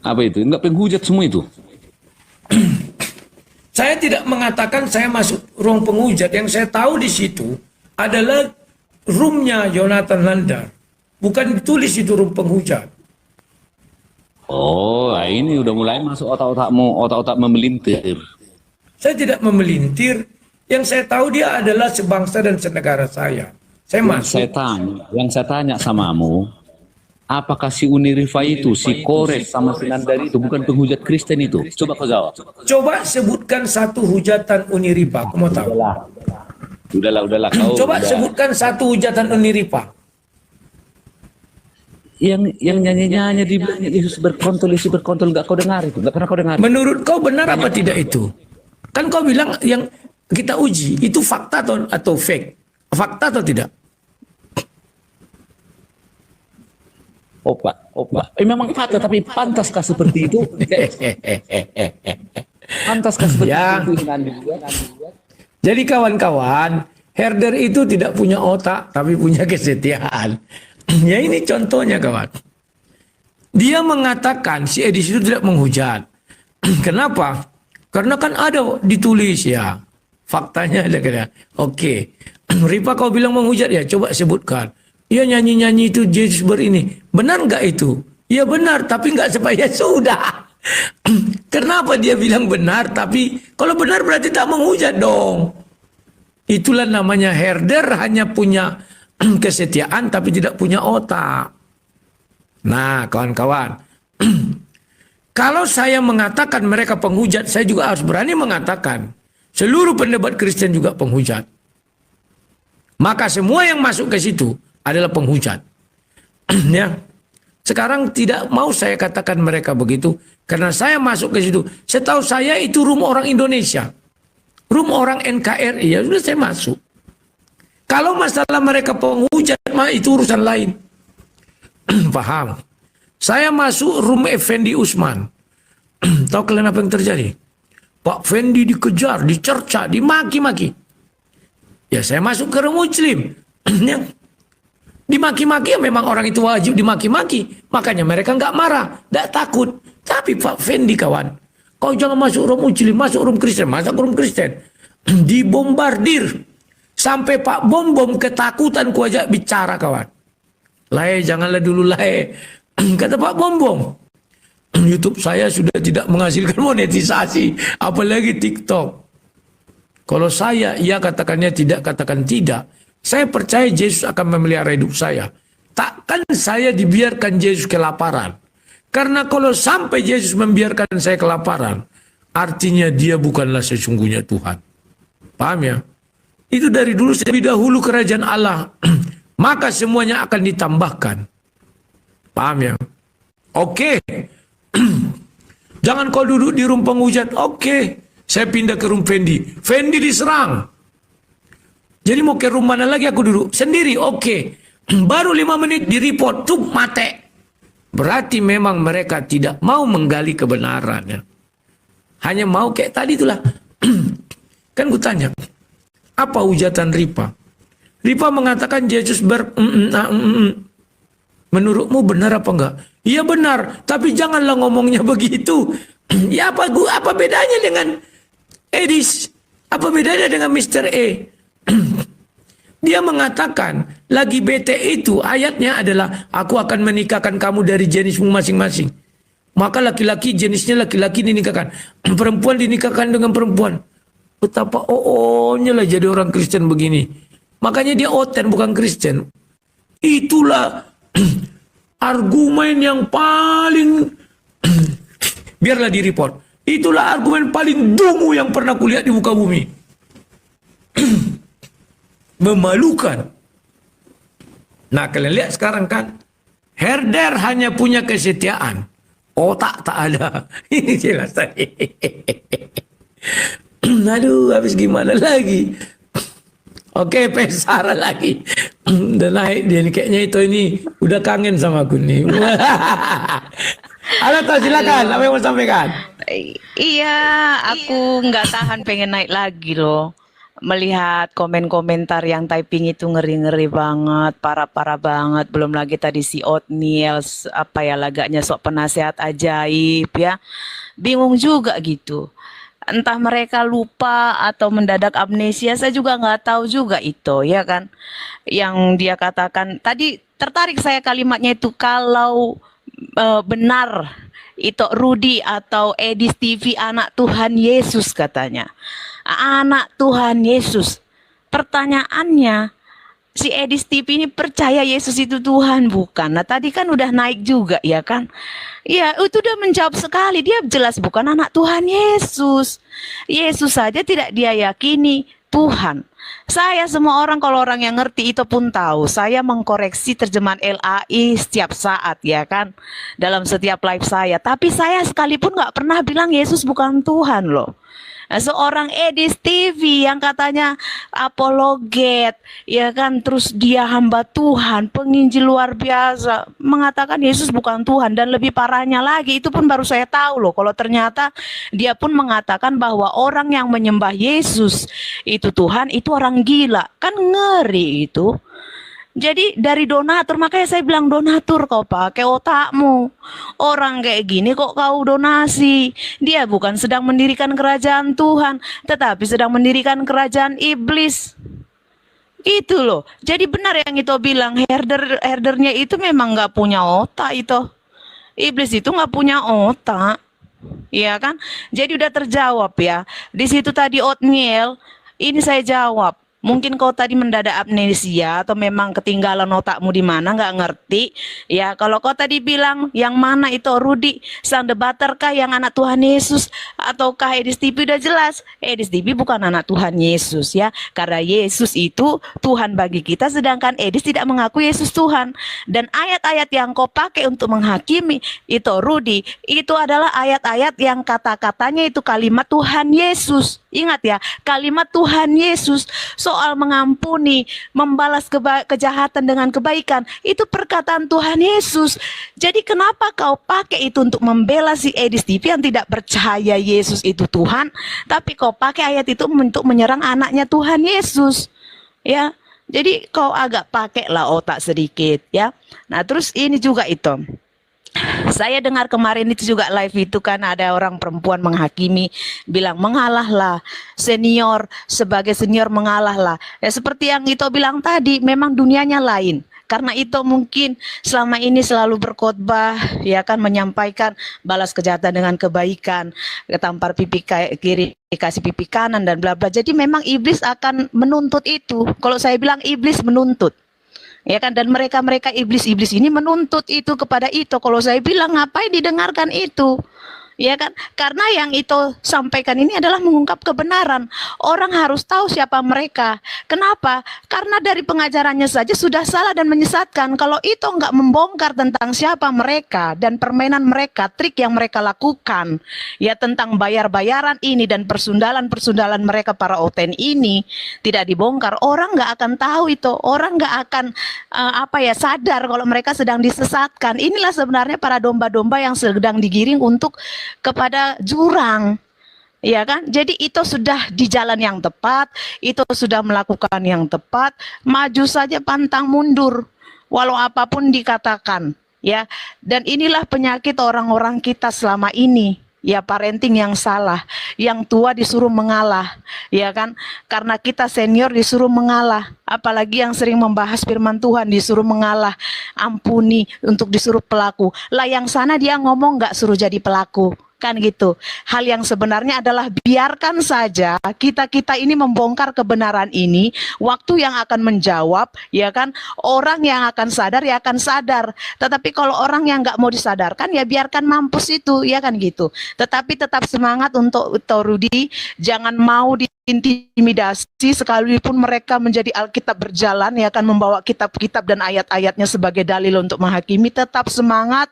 apa itu? Enggak penghujat semua itu. Saya tidak mengatakan saya masuk ruang penghujat. Yang saya tahu di situ adalah roomnya Jonathan Landar. Bukan ditulis itu room penghujat. Oh, ini udah mulai masuk otak-otak memelintir. Saya tidak memelintir. Yang saya tahu dia adalah sebangsa dan senegara saya. Saya masuk. Yang saya tanya samamu, apakah si Unirifa itu, si Kores sama si Nandari itu bukan penghujat Kristen itu? Coba kau jawab. Coba sebutkan satu hujatan Unirifa. Kamu mau tahu? Udahlah kau. Coba sebutkan satu hujatan Unirifa. Yang nyanyi-nyanyi dibilang Yesus berkontol nggak kau dengar itu? Nggak pernah kau dengar? Menurut kau benar apa tidak itu? Kan kau bilang yang kita uji itu fakta atau fake? Fakta atau tidak? Opa. Memang fakta, tapi pantaskah seperti itu? Pantaskah seperti itu? Jadi kawan-kawan, herder itu tidak punya otak, tapi punya kesetiaan. Ya ini contohnya kawan. Dia mengatakan si Edis itu tidak menghujat. Kenapa? Karena kan ada ditulis ya. Faktanya ada kena. Oke. Rifa kau bilang menghujat ya, coba sebutkan. Ya nyanyi-nyanyi itu Yesus berini. Benar nggak itu? Ya benar, tapi nggak supaya sudah. Kenapa dia bilang benar? Tapi kalau benar berarti tak menghujat dong. Itulah namanya herder, hanya punya kesetiaan tapi tidak punya otak. Nah kawan-kawan, kalau saya mengatakan mereka penghujat, saya juga harus berani mengatakan Seluruh pendebat Kristen juga penghujat. Maka semua yang masuk ke situ adalah penghujat. Ya. Sekarang tidak mau saya katakan mereka begitu, karena saya masuk ke situ. Setahu saya itu room orang Indonesia, room orang NKRI, ya sudah saya masuk. Kalau masalah mereka penghujat, mah itu urusan lain. Paham? Saya masuk room Effendi Usman. Tahu kalian apa yang terjadi? Pak Fendi dikejar, dicerca, dimaki-maki. Ya saya masuk ke room Muslim. Dimaki-maki ya memang orang itu wajib dimaki-maki. Makanya mereka nggak marah, nggak takut. Tapi Pak Fendi kawan, kau jangan masuk room Muslim, masuk room Kristen, masuk room Kristen. Dibombardir. Sampai Pak Bom ketakutan ku ajak bicara kawan. Lae, janganlah dulu lae. Kata Pak Bom, YouTube saya sudah tidak menghasilkan monetisasi, apalagi TikTok. Kalau saya, ia katakannya tidak, katakan tidak. Saya percaya Yesus akan memelihara hidup saya. Takkan saya dibiarkan Yesus kelaparan. Karena kalau sampai Yesus membiarkan saya kelaparan, artinya dia bukanlah sesungguhnya Tuhan. Paham ya? Itu dari dulu lebih dahulu kerajaan Allah, maka semuanya akan ditambahkan. Paham ya? Oke. Jangan kau duduk di room penghujat. Oke. Saya pindah ke room Fendi. Fendi diserang. Jadi mau ke room mana lagi aku duduk? Sendiri. Oke. Baru 5 menit di report. Tuh mate. Berarti memang mereka tidak mau menggali kebenaran. Ya. Hanya mau kayak tadi itulah. Kan gue tanya. Apa hujatan Ripa? Ripa mengatakan Yesus menurutmu benar apa enggak? Iya benar, tapi janganlah ngomongnya begitu. Ya apa bedanya dengan Edis? Apa bedanya dengan Mr. E? Dia mengatakan, lagi bete itu ayatnya adalah, aku akan menikahkan kamu dari jenismu masing-masing. Maka laki-laki jenisnya laki-laki dinikahkan. Perempuan dinikahkan dengan perempuan. Betapa nya lah jadi orang Kristen begini. Makanya dia oten bukan Kristen. Itulah argumen yang paling biarlah di report. Itulah argumen paling dungu yang pernah kulihat di muka bumi. Memalukan. Nah kalian lihat sekarang kan, Herder hanya punya kesetiaan, otak tak ada. Ini jelas tadi. Aduh, habis gimana lagi? Oke, Pesara lagi. Udah naik dia nih, kayaknya ini udah kangen sama aku nih. Halo, silakan. Apa yang mau sampaikan? Iya, aku nggak tahan pengen naik lagi loh. Melihat komen-komentar yang typing itu ngeri-ngeri banget, parah-parah banget. Belum lagi tadi si Othniel, apa ya lagaknya sok penasehat ajaib ya. Bingung juga gitu. Entah mereka lupa atau mendadak amnesia, saya juga nggak tahu juga itu ya kan. Yang dia katakan tadi, tertarik saya kalimatnya itu, kalau benar itu Rudi atau Edis TV anak Tuhan Yesus katanya. Anak Tuhan Yesus. Pertanyaannya, si Edis TV ini percaya Yesus itu Tuhan bukan? Nah tadi kan udah naik juga ya kan? Ya itu udah menjawab sekali, dia jelas bukan anak Tuhan Yesus. Yesus saja tidak dia yakini Tuhan. Saya semua orang, kalau orang yang ngerti itu pun tahu, saya mengkoreksi terjemahan LAI setiap saat ya kan, dalam setiap live saya. Tapi saya sekalipun nggak pernah bilang Yesus bukan Tuhan loh. Nah, seorang Edis TV yang katanya apologet, ya kan, terus dia hamba Tuhan, penginjil luar biasa, mengatakan Yesus bukan Tuhan. Dan lebih parahnya lagi, itu pun baru saya tahu loh, kalau ternyata dia pun mengatakan bahwa orang yang menyembah Yesus itu Tuhan, itu orang gila. Kan ngeri itu. Jadi dari donatur, makanya saya bilang donatur kau pakai otakmu. Orang kayak gini kok kau donasi. Dia bukan sedang mendirikan kerajaan Tuhan, tetapi sedang mendirikan kerajaan iblis. Gitu loh. Jadi benar yang itu bilang, herdernya itu memang nggak punya otak itu. Iblis itu nggak punya otak. Iya kan? Jadi udah terjawab ya. Di situ tadi Othniel, ini saya jawab. Mungkin kau tadi mendadak amnesia atau memang ketinggalan otakmu di mana, nggak ngerti. Ya, kalau kau tadi bilang yang mana itu Rudi, sang debater kah yang anak Tuhan Yesus? Ataukah Edis TV udah jelas? Edis TV bukan anak Tuhan Yesus ya. Karena Yesus itu Tuhan bagi kita, sedangkan Edis tidak mengaku Yesus Tuhan. Dan ayat-ayat yang kau pakai untuk menghakimi itu, Rudi, itu adalah ayat-ayat yang kata-katanya itu kalimat Tuhan Yesus. Ingat ya, kalimat Tuhan Yesus soal mengampuni, membalas kejahatan dengan kebaikan, itu perkataan Tuhan Yesus. Jadi kenapa kau pakai itu untuk membela si Edis TV yang tidak percaya Yesus itu Tuhan, tapi kau pakai ayat itu untuk menyerang anaknya Tuhan Yesus, ya? Jadi kau agak pakailah otak sedikit, ya. Nah terus ini juga itu. Saya dengar kemarin itu juga live itu kan ada orang perempuan menghakimi, bilang mengalahlah senior, sebagai senior mengalahlah. Ya seperti yang itu bilang tadi, memang dunianya lain. Karena itu mungkin selama ini selalu berkhotbah, ya kan, menyampaikan balas kejahatan dengan kebaikan, tampar pipi kiri kasih pipi kanan dan bla bla. Jadi memang iblis akan menuntut itu. Kalau saya bilang iblis menuntut. Ya kan, dan mereka iblis-iblis ini menuntut itu kepada itu. Kalau saya bilang ngapain didengarkan itu? Ya kan, karena yang itu sampaikan ini adalah mengungkap kebenaran. Orang harus tahu siapa mereka. Kenapa? Karena dari pengajarannya saja sudah salah dan menyesatkan. Kalau itu enggak membongkar tentang siapa mereka dan permainan mereka, trik yang mereka lakukan, ya tentang bayar-bayaran ini dan persundalan-persundalan mereka para oten ini tidak dibongkar, orang enggak akan tahu itu. Orang enggak akan sadar kalau mereka sedang disesatkan. Inilah sebenarnya para domba-domba yang sedang digiring untuk kepada jurang, ya kan? Jadi itu sudah di jalan yang tepat, itu sudah melakukan yang tepat, maju saja pantang mundur, walau apapun dikatakan, ya. Dan inilah penyakit orang-orang kita selama ini, ya, parenting yang salah, yang tua disuruh mengalah, ya kan? Karena kita senior disuruh mengalah, apalagi yang sering membahas firman Tuhan disuruh mengalah, ampuni, untuk disuruh pelaku. Lah yang sana dia ngomong nggak suruh jadi pelaku. Kan gitu. Hal yang sebenarnya adalah biarkan saja kita ini membongkar kebenaran ini, waktu yang akan menjawab, ya kan, orang yang akan sadar ya akan sadar. Tetapi kalau orang yang nggak mau disadarkan ya biarkan mampus itu, ya kan gitu. Tetapi tetap semangat untuk Rudi, jangan mau diintimidasi sekalipun mereka menjadi Alkitab berjalan, ya kan, membawa kitab-kitab dan ayat-ayatnya sebagai dalil untuk menghakimi. Tetap semangat,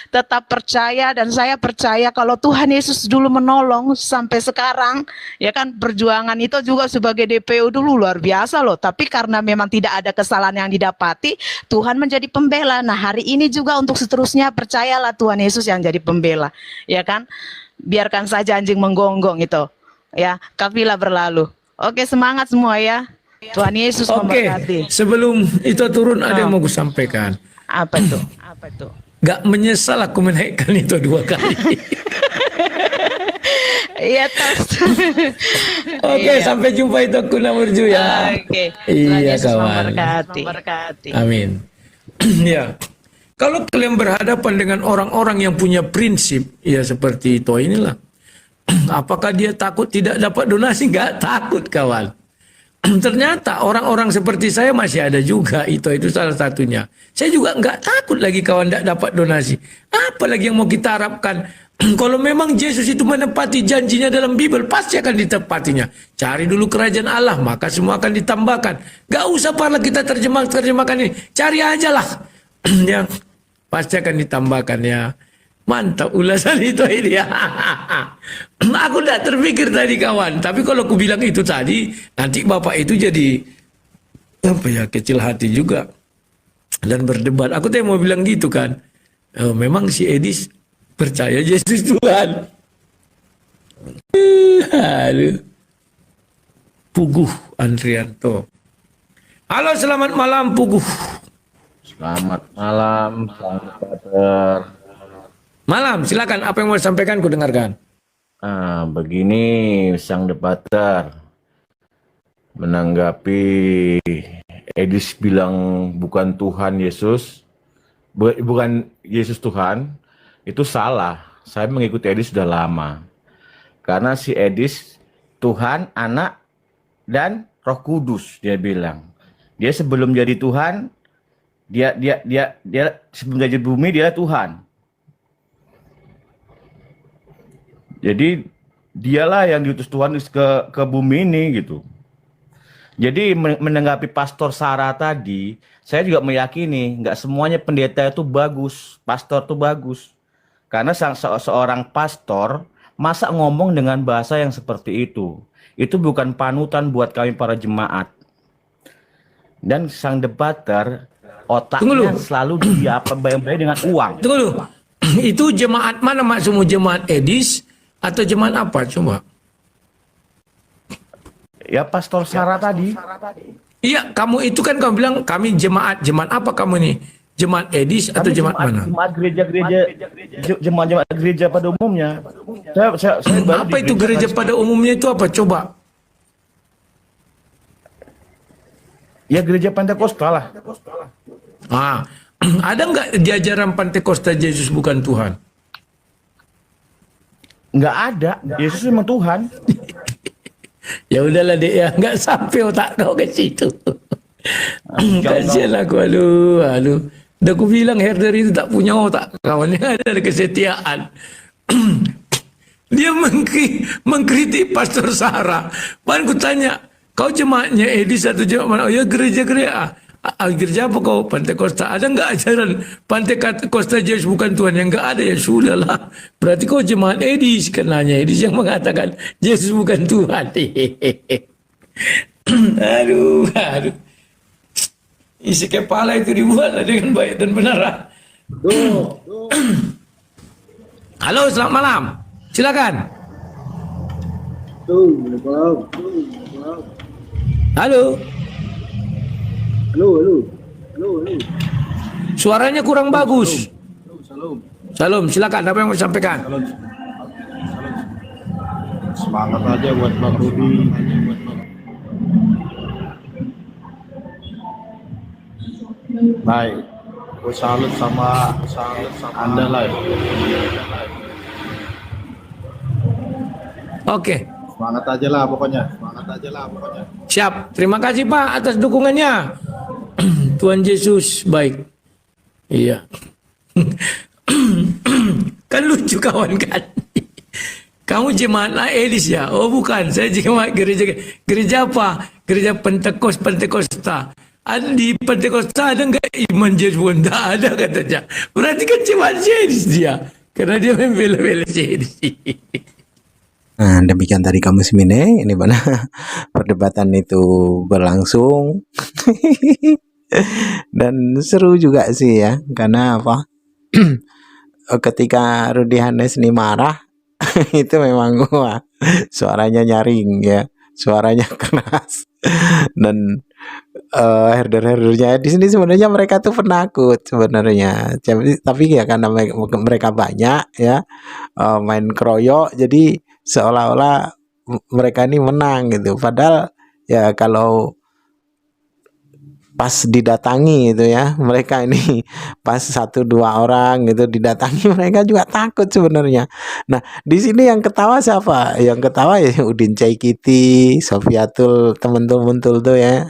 tetap percaya, dan saya percaya kalau Tuhan Yesus dulu menolong sampai sekarang, ya kan, perjuangan itu juga sebagai DPO dulu luar biasa loh. Tapi karena memang tidak ada kesalahan yang didapati, Tuhan menjadi pembela. Nah hari ini juga untuk seterusnya percayalah Tuhan Yesus yang jadi pembela, ya kan. Biarkan saja anjing menggonggong itu, ya, kafilah berlalu. Oke, semangat semua ya. Tuhan Yesus memberkati. Sebelum itu turun ada yang mau gue sampaikan. Apa tuh? Apa tuh? Gak menyesal aku menaikkan itu 2 kali. Iya, tos. Oke, sampai jumpa itu aku Namurju ya. Oke. Iya Yesus kawan. memberkati. Amin. Ya. Kalau kalian berhadapan dengan orang-orang yang punya prinsip, ya seperti itu inilah. Apakah dia takut tidak dapat donasi? Enggak takut kawan. Ternyata orang-orang seperti saya masih ada juga, itu salah satunya. Saya juga enggak takut lagi kawan tidak dapat donasi. Apalagi yang mau kita harapkan? Kalau memang Yesus itu menepati janjinya dalam Bible, pasti akan ditepatinya. Cari dulu kerajaan Allah, maka semua akan ditambahkan. Gak usah pala kita terjemahkan ini, cari aja lah. Yang pasti akan ditambahkan ya. Mantap ulasan itu ini ya. Aku tidak terpikir tadi kawan. Tapi kalau aku bilang itu tadi, nanti bapak itu jadi apa ya, kecil hati juga dan berdebat. Aku tadi mau bilang gitu kan. Memang si Edis percaya Yesus Tuhan. Aduh. Puguh Andrianto. Halo, selamat malam Puguh. Selamat malam, selamat Brother. Malam, silakan. Apa yang mau disampaikan? Ku dengarkan. Begini, sang debater menanggapi Edis bilang bukan Tuhan Yesus, bukan Yesus Tuhan, itu salah. Saya mengikuti Edis sudah lama. Karena si Edis Tuhan, Anak, dan Roh Kudus, dia bilang. Dia sebelum jadi Tuhan, dia sebelum jadi bumi dia Tuhan. Jadi Dialah yang diutus Tuhan ke bumi ini gitu. Jadi menanggapi Pastor Sarah tadi, saya juga meyakini nggak semuanya pendeta itu bagus, pastor itu bagus. Karena seorang pastor masa ngomong dengan bahasa yang seperti itu bukan panutan buat kami para jemaat. Dan sang debater otaknya selalu dia bayang-bayang dengan uang. Tunggu dulu. Itu jemaat mana maksudmu, jemaat Edis atau jemaat apa coba? Ya Pastor Sarah tadi. Iya, kamu itu kan kamu bilang kami jemaat apa kamu nih? Jemaat Edis atau jemaat mana? Jemaat jemaat gereja pada umumnya. Saya Apa itu gereja pada umumnya itu apa? Coba. Ya gereja Pentakosta lah. Ada nggak di ajaran Pentakosta Yesus bukan Tuhan? Nggak ada. Yesus memang Tuhan. Ya udahlah dek ya, nggak sampai otak kau ke situ. Kasian aku, aduh. Udah aku bilang herder itu tak punya otak, kawannya ada kesetiaan. Dia mengkritik Pastor Sarah. Pan ku tanya, kau jemaatnya Edis atau jemaat mana? Oh ya gereja-gereja. Gereja apa kau? Pentakosta. Ada nggak ajaran Pentakosta Yesus bukan Tuhan? Yang nggak ada, ya sudah lah. Berarti kau jemaat Edis, kenanya Edis yang mengatakan Yesus bukan Tuhan. aduh. Isi kepala itu dibuat dengan baik dan benar. Halo, selamat malam. Silakan. Halo. Suaranya kurang bagus. Salam, silakan. Apa yang mau disampaikan? Semangat aja buat Bang Rudi. Baik, gue salut sama Anda lah. Oke. Semangat aja lah pokoknya. Siap. Terima kasih Pak atas dukungannya. Tuhan Yesus baik. Iya. Kan lucu kawan kan. Kamu jemaat Edis ya? Oh bukan, saya jemaat gereja apa? Gereja Pentakosta. Ada di Pentakosta ada nggak iman Yesus? Tidak ada katanya. Berarti kan jemaat Edis dia, karena dia membela-bela Edis. Nah, demikian tadi kamu Semine, ini mana perdebatan itu berlangsung. Dan seru juga sih ya, karena apa? Ketika Rudi Hanes ini marah, itu memang wah, suaranya nyaring ya, suaranya keras. Dan herder-herdernya di sini sebenarnya mereka tuh penakut sebenarnya, tapi ya karena mereka banyak ya main keroyok, jadi seolah-olah mereka ini menang gitu. Padahal ya kalau pas didatangi gitu ya, mereka ini pas 1-2 orang gitu didatangi, mereka juga takut sebenarnya. Nah di sini yang ketawa siapa? Yang ketawa ya Udin Caikiti, Sofiatul, temen-temen tuh ya.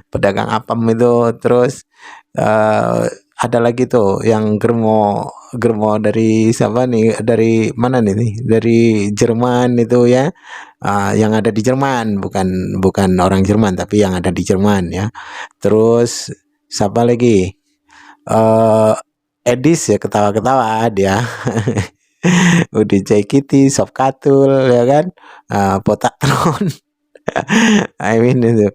Pedagang apem itu. Terus ada lagi tuh yang germo dari siapa nih, dari mana nih, dari Jerman itu ya. Yang ada di Jerman, bukan orang Jerman tapi yang ada di Jerman ya. Terus siapa lagi? Edis ya, ketawa-ketawa dia. Udin Caikiti, Sofkatul ya kan, Potatron. Itu.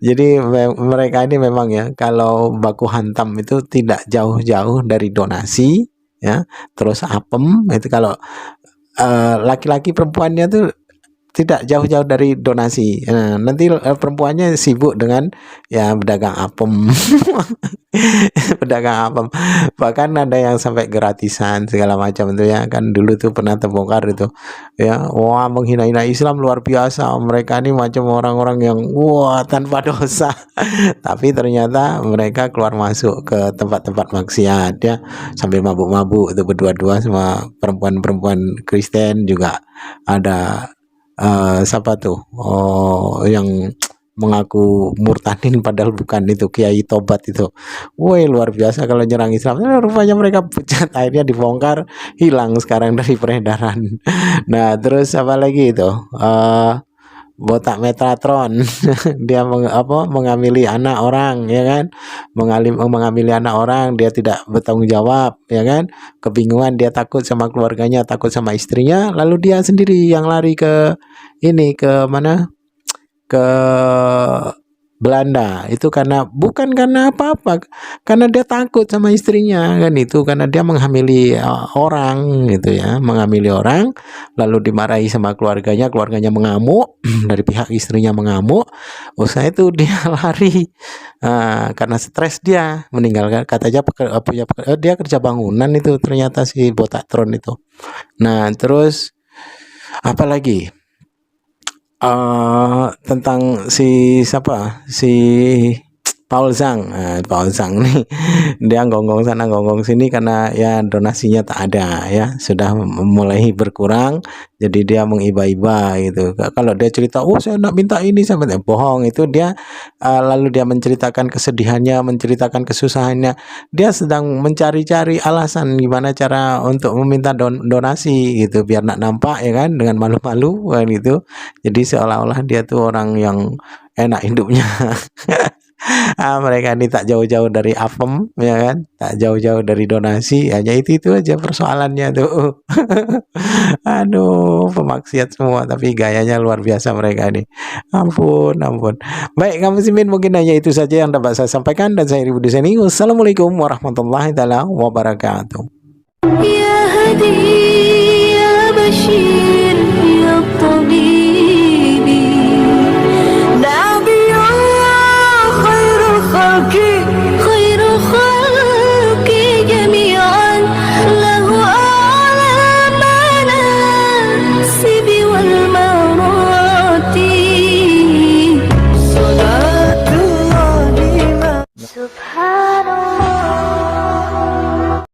Jadi mereka ini memang ya, kalau baku hantam itu tidak jauh-jauh dari donasi ya. Terus apem itu kalau laki-laki, perempuannya tuh tidak jauh-jauh dari donasi. Nah, nanti perempuannya sibuk dengan ya pedagang apem. Pedagang apem. Bahkan ada yang sampai gratisan segala macam itu ya. Kan dulu tuh pernah terbongkar itu. Ya, wah menghina-hina Islam luar biasa. Mereka ini macam orang-orang yang wah tanpa dosa. Tapi ternyata mereka keluar masuk ke tempat-tempat maksiat ya, sambil mabuk-mabuk itu berdua-dua sama perempuan-perempuan Kristen juga ada. Siapa tuh? Oh, yang mengaku murtadin padahal bukan, itu kiai tobat itu. Woi, luar biasa kalau nyerang Islam. Rupanya mereka pecat, akhirnya dibongkar, hilang sekarang dari peredaran. Nah, terus apa lagi itu? Botak Metatron. Dia mengamili anak orang, ya kan, mengamili anak orang, dia tidak bertanggung jawab, ya kan, kebingungan, dia takut sama keluarganya, takut sama istrinya, lalu dia sendiri yang lari ke ini, ke mana, ke Belanda. Itu bukan karena apa-apa, karena dia takut sama istrinya kan, itu karena dia menghamili orang gitu ya, menghamili orang, lalu dimarahi sama keluarganya mengamuk, dari pihak istrinya mengamuk. Usai itu dia lari karena stres, dia meninggalkan, katanya dia kerja bangunan itu ternyata si Botak Tron itu. Nah, terus apa lagi? Tentang si Paul Zhang. Paul Zhang nih, dia gonggong sana gonggong sini karena ya donasinya tak ada ya, sudah mulai berkurang, jadi dia mengiba-iba gitu. Kalau dia cerita, oh saya nak minta ini, sampai bohong itu dia. Lalu dia menceritakan kesedihannya, menceritakan kesusahannya, dia sedang mencari-cari alasan gimana cara untuk meminta donasi gitu, biar nak nampak ya kan, dengan malu-malu kan gitu. Jadi seolah-olah dia tuh orang yang enak hidupnya. Mereka ini tak jauh-jauh dari AFEM, ya kan, tak jauh-jauh dari donasi, hanya itu aja persoalannya tuh. Aduh, pemaksiat semua, tapi gayanya luar biasa mereka ini. Ampun. Baik, kamu muslimin, mungkin hanya itu saja yang dapat saya sampaikan, dan saya Budi Seni. Wassalamualaikum warahmatullahi taala wabarakatuh. Ya Hadi ya Bashir